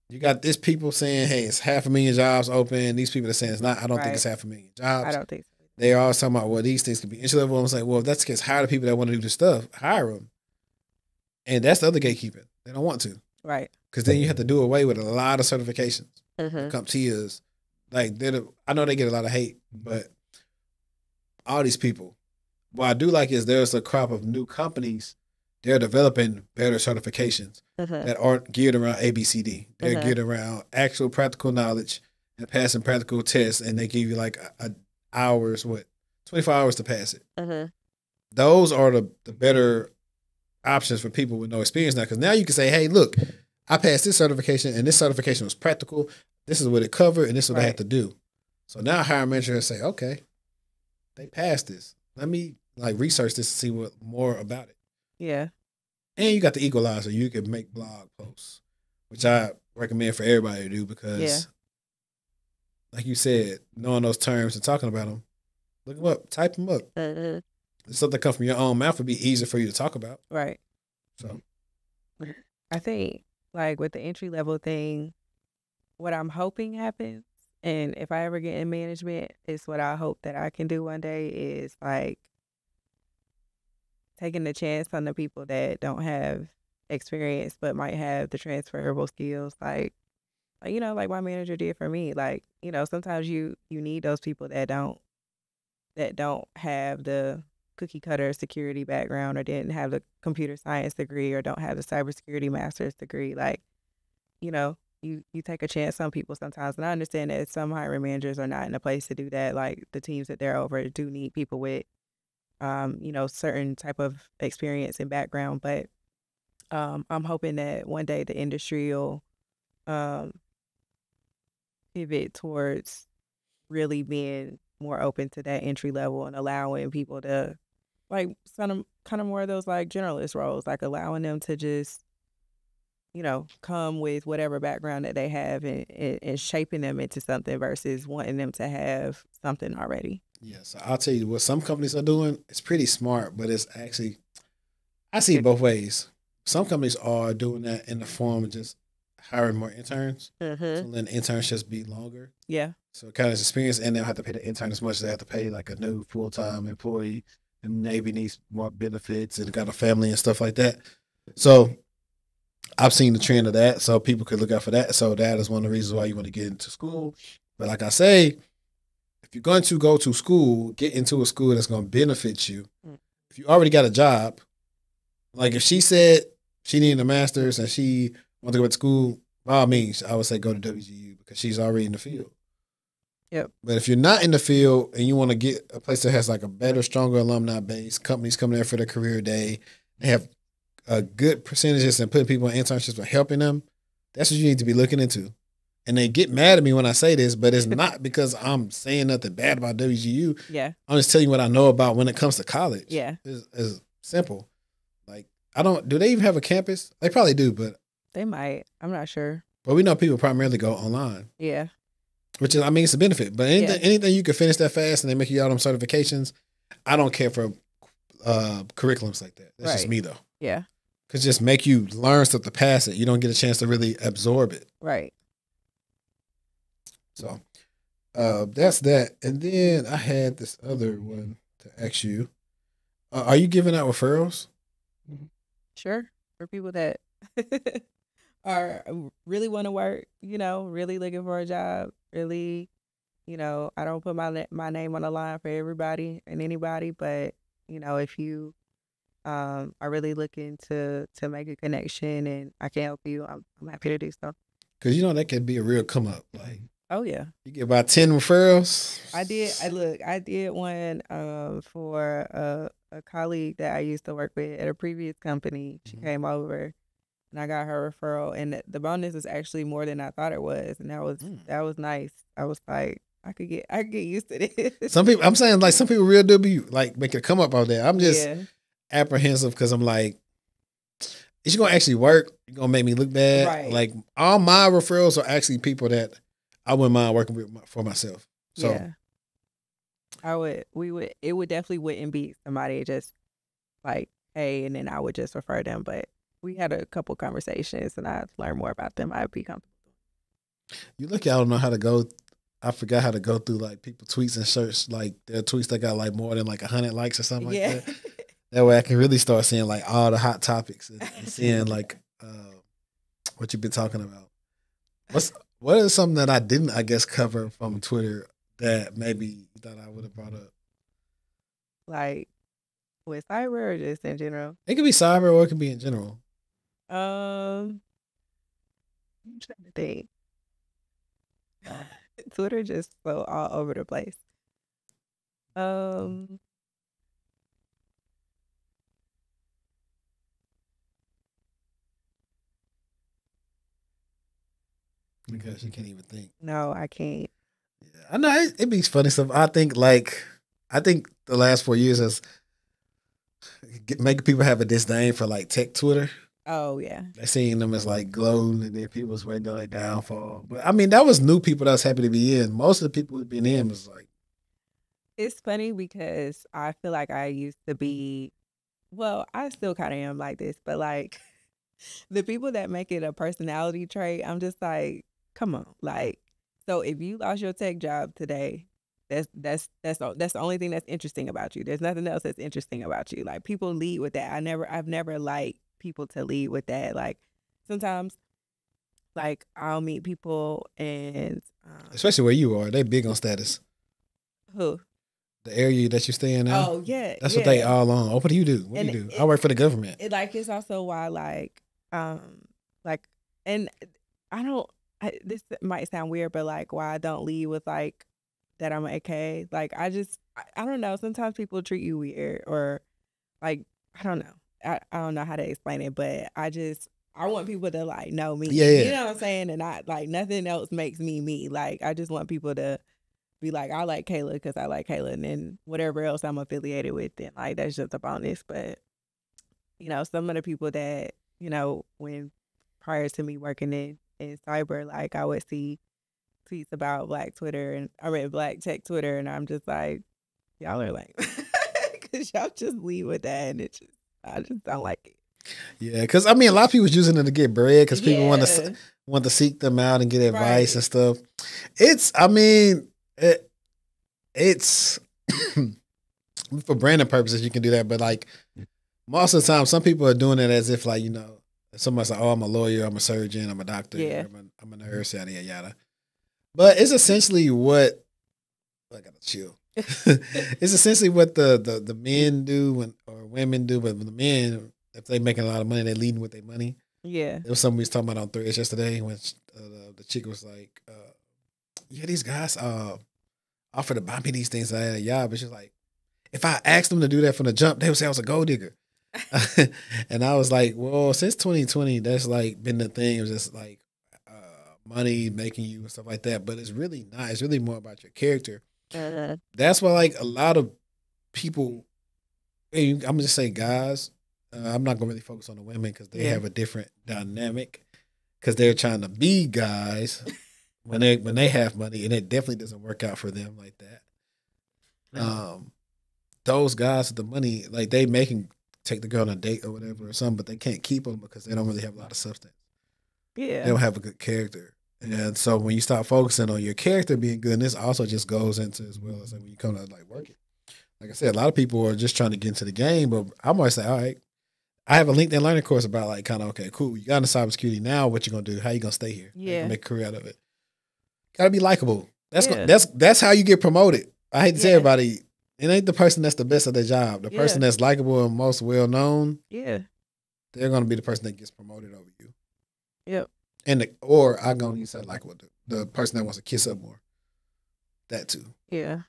You got this people saying, hey, it's 500,000 jobs open. These people are saying it's not. I don't think it's 500,000 jobs. I don't think so. They are always talking about, well, these things could be entry level. I'm like, well, if that's the case, hire the people that want to do the stuff. Hire them. And that's the other gatekeeping. They don't want to. Right. Because then you have to do away with a lot of certifications. CompTIAs. Like, I know they get a lot of hate, but all these people, what I do like is there's a crop of new companies. They're developing better certifications that aren't geared around ABCD. They're geared around actual practical knowledge and passing practical tests, and they give you like 24 hours to pass it. Those are the better options for people with no experience now, because now you can say, hey, look, I passed this certification, and this certification was practical. This is what it covered, and this is what I had to do. So now hiring manager say, okay, they passed this. Let me like research this and see what more about it. Yeah. And you got the equalizer. You can make blog posts, which I recommend for everybody to do because, like you said, knowing those terms and talking about them, look them up, type them up. If something that comes from your own mouth would be easier for you to talk about. Right. So I think like with the entry level thing, what I'm hoping happens, and if I ever get in management, is what I hope that I can do one day is like taking the chance on the people that don't have experience but might have the transferable skills, like you know, like my manager did for me. Like, you know, sometimes you need those people that don't have the cookie cutter security background, or didn't have the computer science degree, or don't have the cybersecurity master's degree. Like, you know, you take a chance on people sometimes, and I understand that some hiring managers are not in a place to do that. Like the teams that they're over do need people with you know, certain type of experience and background. But I'm hoping that one day the industry will pivot towards really being more open to that entry level and allowing people to like some kind of more of those like generalist roles, like allowing them to just, you know, come with whatever background that they have and shaping them into something versus wanting them to have something already. Yeah, so I'll tell you what some companies are doing. It's pretty smart, but it's actually I see it both ways. Some companies are doing that in the form of just hiring more interns, so Mm-hmm. letting internships be longer. Yeah. So it kind of experience, and they'll have to pay the intern as much as they have to pay like a new full time employee. And Navy needs more benefits and got a family and stuff like that. So I've seen the trend of that, so people could look out for that. So that is one of the reasons why you want to get into school. But like I say, if you're going to go to school, get into a school that's going to benefit you. Mm. If you already got a job, like if she said she needed a master's and she wanted to go to school, by all means, I would say go to WGU because she's already in the field. Yep. But if you're not in the field and you want to get a place that has like a better, stronger alumni base, companies coming there for their career day, they have good percentages and putting people in internships for helping them, that's what you need to be looking into. And they get mad at me when I say this, but it's not because I'm saying nothing bad about WGU. Yeah. I'm just telling you what I know about when it comes to college. Yeah. It's simple. Like, do they even have a campus? They probably do, but They might. I'm not sure. But we know people primarily go online. Yeah. Which is, I mean, it's a benefit. But anything you can finish that fast and they make you all them certifications, I don't care for curriculums like that. That's just me, though. Yeah. Because just make you learn stuff to pass it. You don't get a chance to really absorb it. Right. So that's that. And then I had this other one to ask you. Are you giving out referrals? Sure. For people that are really want to work, really looking for a job, really, I don't put my name on the line for everybody and anybody, but if you are really looking to make a connection and I can help you, I'm happy to do so. Because that could be a real come up. Like, oh yeah, you get about 10 referrals. I did one for a colleague that I used to work with at a previous company. She came over and I got her referral, and the bonus is actually more than I thought it was, and that was nice. I was like, I could get used to this. Some people real do be like making a come up out there. I'm just apprehensive because I'm like, is she gonna actually work? You gonna make me look bad? Right. Like, all my referrals are actually people that I wouldn't mind working with for myself. So yeah. It would definitely wouldn't be somebody just like, hey, and then I would just refer them. But we had a couple conversations and I learned more about them. I'd be comfortable. You lucky I don't know how to go. I forgot how to go through like people's tweets and search like their tweets that got like more than like 100 likes or something like that. That way I can really start seeing like all the hot topics and seeing like what you've been talking about. What is something that I didn't, I guess, cover from Twitter that maybe you thought I would have brought up? Like with cyber or just in general? It could be cyber or it could be in general. I'm trying to think. Twitter just so all over the place. Because you can't even think. No, I can't. Yeah, I know it be funny stuff. I think the last 4 years has making people have a disdain for like tech Twitter. Oh yeah. They seeing them as like glowed and then people was waiting on their downfall. But I mean, that was new people that was happy to be in. Most of the people who've been in was like. It's funny because I feel like I used to be, well, I still kind of am like this, but like the people that make it a personality trait, I'm just like, come on. Like, so if you lost your tech job today, that's the only thing that's interesting about you. There's nothing else that's interesting about you. Like, people lead with that. I've never liked people to lead with that. Like, sometimes, like, I'll meet people and especially where you are, they big on status. Who? The area that you stay in now. Oh yeah, that's what they all on. Oh, what do you do? What do you do? I work for the government. It's also why and this might sound weird, but like why I don't lead with like that I'm okay. Like I don't know. Sometimes people treat you weird or like I don't know. I don't know how to explain it, but I want people to like know me. Yeah. You know what I'm saying? And I like nothing else makes me me. Like I just want people to be like, I like Kayla because I like Kayla, and then whatever else I'm affiliated with, then like that's just a bonus. But some of the people that when prior to me working in cyber, like I would see tweets about Black Twitter and I read Black Tech Twitter, and I'm just like, Y'all are like, because y'all just leave with that, and I just don't like it. Yeah, because I mean, a lot of people's using it to get bread because people Yeah. want to seek them out and get advice Right. and stuff. It's for branding purposes you can do that, but like most of the time, some people are doing it as if like somebody's like, oh, I'm a lawyer, I'm a surgeon, I'm a doctor, Yeah. I'm a nurse, yada yada yada. But it's essentially what I gotta chill. It's essentially what the men do or women do, but the men, if they making a lot of money, they leading with their money. Yeah. There was something we was talking about on Threads yesterday when the chick was like, yeah, these guys offer to buy me these things. I had a job, but she's like, if I asked them to do that from the jump, they would say I was a gold digger. And I was like, well, since 2020, that's like been the thing. It was just like money making you and stuff like that. But it's really not. It's really more about your character. That's why like a lot of people, I'm gonna just say guys. I'm not gonna really focus on the women because they have a different dynamic because they're trying to be guys when they have money, and it definitely doesn't work out for them like that. Those guys with the money, like they can take the girl on a date or whatever or something, but they can't keep them because they don't really have a lot of substance. Yeah. They don't have a good character. And so when you start focusing on your character being good, and this also just goes into as well as like when you come to like work it. Like I said, a lot of people are just trying to get into the game, but I'm always say, all right, I have a LinkedIn learning course about like kind of, okay, cool, you got into cybersecurity now, what you gonna do? How you gonna stay here? How you gonna make a career out of it? Gotta be likable. That's how you get promoted. I hate to say everybody, it ain't the person that's the best at their job. The person that's likable and most well known, they're gonna be the person that gets promoted over you. Yep. Or I'm gonna use that likable, the person that wants to kiss up more. That too. Yeah.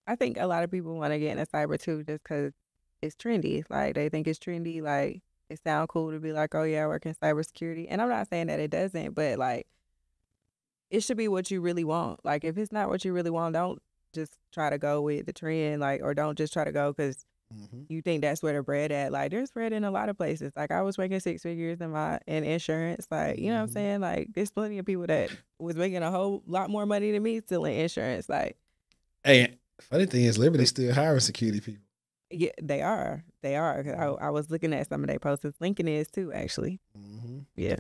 I think a lot of people want to get into cyber too just because it's trendy. Like they think it's trendy. Like it sounds cool to be like, oh yeah, I work in cybersecurity. And I'm not saying that it doesn't, but like it should be what you really want. Like if it's not what you really want, don't just try to go with the trend, like, or don't just try to go because you think that's where the bread at. Like there's bread in a lot of places. Like I was making 6 figures in insurance. Like, you know what I'm saying? Like there's plenty of people that was making a whole lot more money than me still in insurance. Like, hey, funny thing is Liberty still hiring security people. Yeah, they are. They are. I was looking at some of their posts. Lincoln is too, actually. Yeah.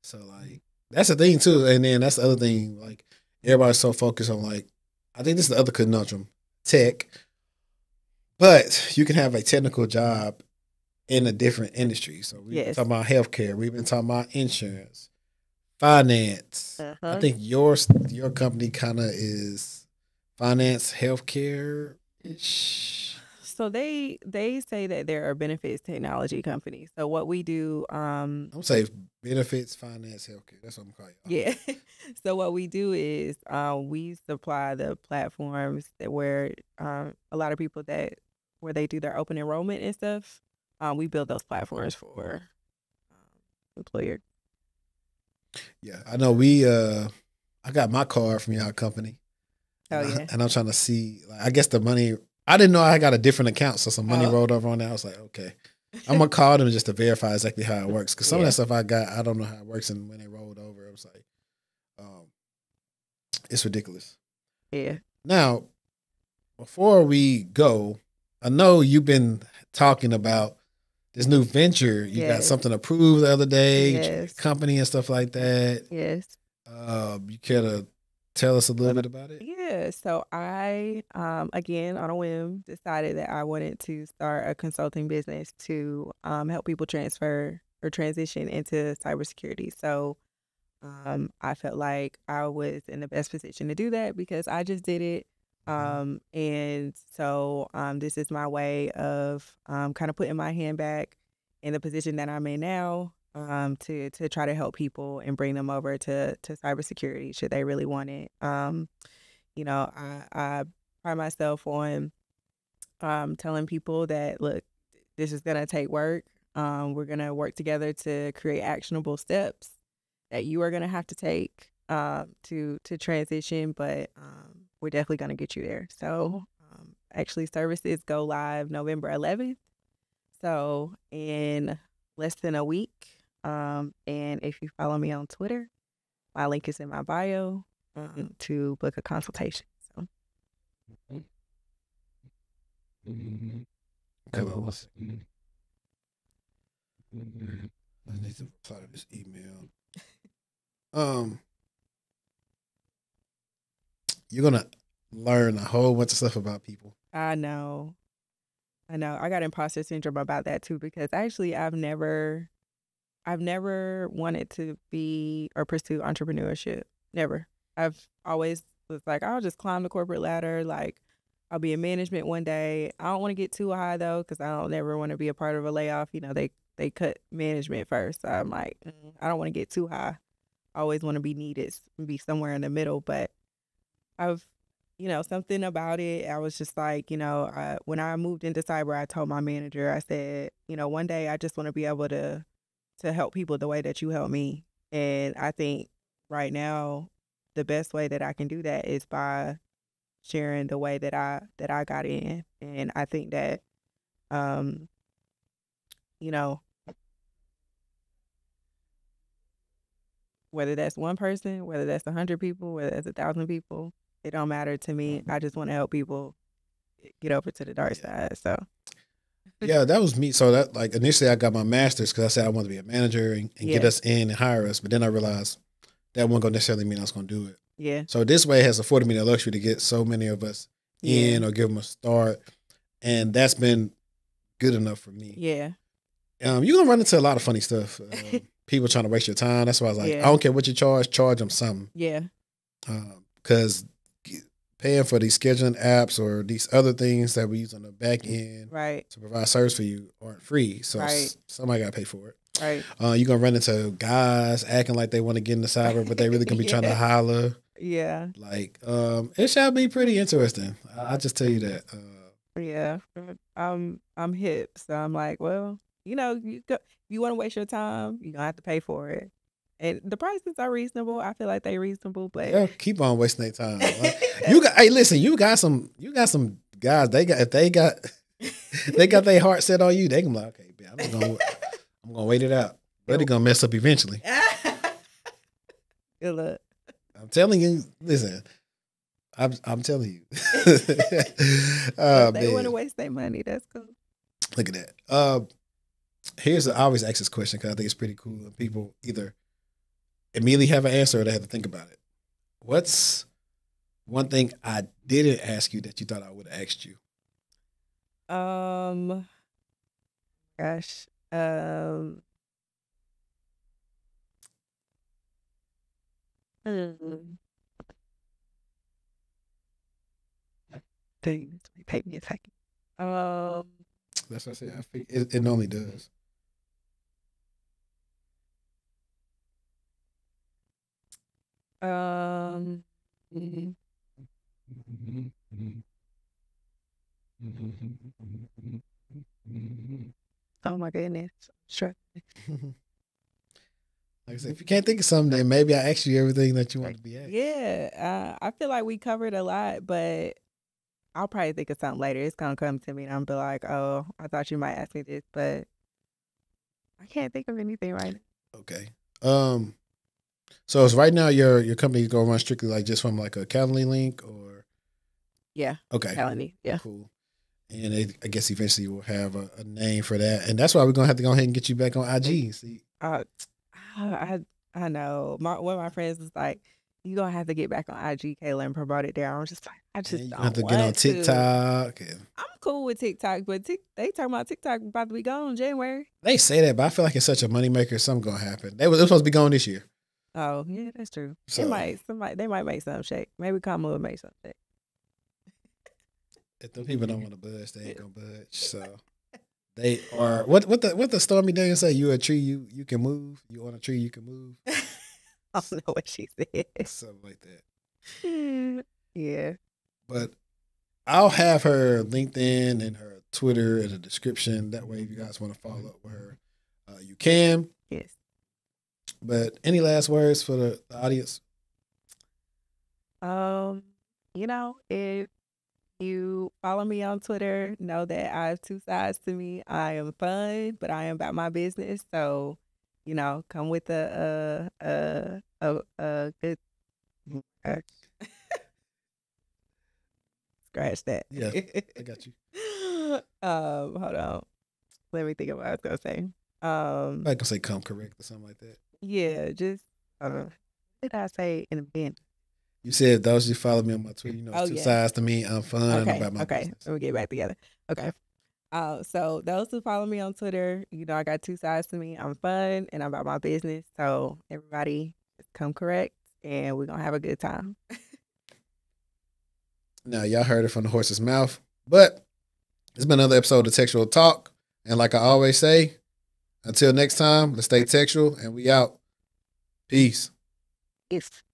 So like that's the thing too, and then that's the other thing. Like everybody's so focused on like, I think this is the other conundrum, tech. But you can have a technical job in a different industry. So we've been talking about healthcare. We've been talking about insurance, finance. I think your company kind of is finance, healthcare ish. So they say that they're a benefits technology company. So what we do, I'm say benefits, finance, healthcare. That's what I'm calling it. Yeah. So what we do is we supply the platforms that where a lot of people where they do their open enrollment and stuff. We build those platforms for employer. Yeah, I know. I got my card from y'all company. Oh yeah. And I'm trying to see. Like, I guess the money. I didn't know I got a different account, so some money rolled over on that. I was like, okay, I'm gonna call them just to verify exactly how it works. Because some of that stuff I got, I don't know how it works, and when they rolled over, it was like, it's ridiculous. Yeah. Now, before we go, I know you've been talking about this new venture. You got something approved the other day, company and stuff like that. Yes. You care to tell us a little bit about it? Yeah. So I, again, on a whim, decided that I wanted to start a consulting business to help people transfer or transition into cybersecurity. So I felt like I was in the best position to do that because I just did it. And so this is my way of kind of putting my hand back in the position that I'm in now to try to help people and bring them over to cybersecurity should they really want it. You know, I pride myself on telling people that, look, this is going to take work. We're going to work together to create actionable steps that you are going to have to take to transition, but we're definitely going to get you there. So actually services go live November 11th. So in less than a week. And if you follow me on Twitter, my link is in my bio to book a consultation. So Okay, well, let's see. I need to reply to this email. You're gonna learn a whole bunch of stuff about people. I know. I got imposter syndrome about that too, because actually I've never wanted to be or pursue entrepreneurship. Never. I've always was like, I'll just climb the corporate ladder. Like, I'll be in management one day. I don't want to get too high though, because I don't ever want to be a part of a layoff. You know, they cut management first. So I'm like, I don't want to get too high. I always want to be needed, be somewhere in the middle. But I've, something about it. I was just like, when I moved into cyber, I told my manager, I said, one day I just want to be able to help people the way that you help me. And I think right now, the best way that I can do that is by sharing the way that I got in. And I think that, you know, whether that's one person, whether that's 100 people, whether that's 1,000 people, it don't matter to me. I just want to help people get over to the dark side. So yeah, that was me. So that, like, initially I got my master's because I said I wanted to be a manager and get us in and hire us. But then I realized that wasn't going to necessarily mean I was going to do it. Yeah. So this way it has afforded me the luxury to get so many of us in or give them a start. And that's been good enough for me. Yeah. You're going to run into a lot of funny stuff. People trying to waste your time. That's why I was like, I don't care what you charge them something. Yeah. Because paying for these scheduling apps or these other things that we use on the back end to provide service for you aren't free. So somebody got to pay for it. Right. You're going to run into guys acting like they want to get into cyber, but they really going to be trying to holler. Yeah. Like, it shall be pretty interesting. I'll just tell you that. Yeah. I'm hip. So I'm like, well, you want to waste your time, you're going to have to pay for it. And the prices are reasonable. I feel like they're reasonable, but yeah, keep on wasting their time. Hey, listen, you got some guys. They got their heart set on you. They can be like, okay, I'm gonna wait it out. But they're gonna mess up eventually. Good luck. I'm telling you. Listen, I'm telling you. They want to waste their money. That's cool. Look at that. I always ask this question because I think it's pretty cool. And people either immediately have an answer or they have to think about it. What's one thing I didn't ask you that you thought I would have asked you? Gosh. Take me a second. That's what I said. I think it normally does. Oh my goodness. Sure. Like I said, if you can't think of something, then maybe I asked you everything that you want to be asked. Yeah. I feel like we covered a lot, but I'll probably think of something later. It's gonna come to me and I'm be like, oh, I thought you might ask me this, but I can't think of anything right now. Okay. So is right now your company gonna run strictly like just from like a Calendly link or? Yeah. Okay. Calendly. Yeah. Cool. And I guess eventually we'll have a name for that, and that's why we're gonna have to go ahead and get you back on IG. See. I know. One of my friends was like, "You gonna have to get back on IG, Kayla, and promote it there." I was just like, I just don't have to get on TikTok. I'm cool with TikTok, but they talking about TikTok about to be gone in January. They say that, but I feel like it's such a moneymaker. Something gonna happen. It was supposed to be gone this year. Oh yeah, that's true. So, they might make something shake. Maybe Kamala will make something shake. If the people don't want to budge, they ain't gonna budge. So they are what the Stormy Daniels say? You a tree, you can move. You on a tree, you can move. I don't know what she said. Something like that. Yeah. But I'll have her LinkedIn and her Twitter in the description. That way, if you guys want to follow up with her, you can. Yes. But any last words for the audience? If you follow me on Twitter, know that I have two sides to me. I am fun, but I am about my business. So, come with a good scratch that. Yeah, I got you. Hold on. Let me think of what I was gonna say. I can say come correct or something like that. Yeah, just what did I say in the beginning? You said those you follow me on my Twitter. It's Oh, two yeah. sides to me. I'm fun Okay, about my okay. business. Let me get back together. Okay. So those who follow me on Twitter, I got two sides to me. I'm fun and I'm about my business. So everybody come correct and we're gonna have a good time. Now y'all heard it from the horse's mouth. But it's been another episode of TechTual Talk. And like I always say, until next time, let's stay textual and we out. Peace. Yes.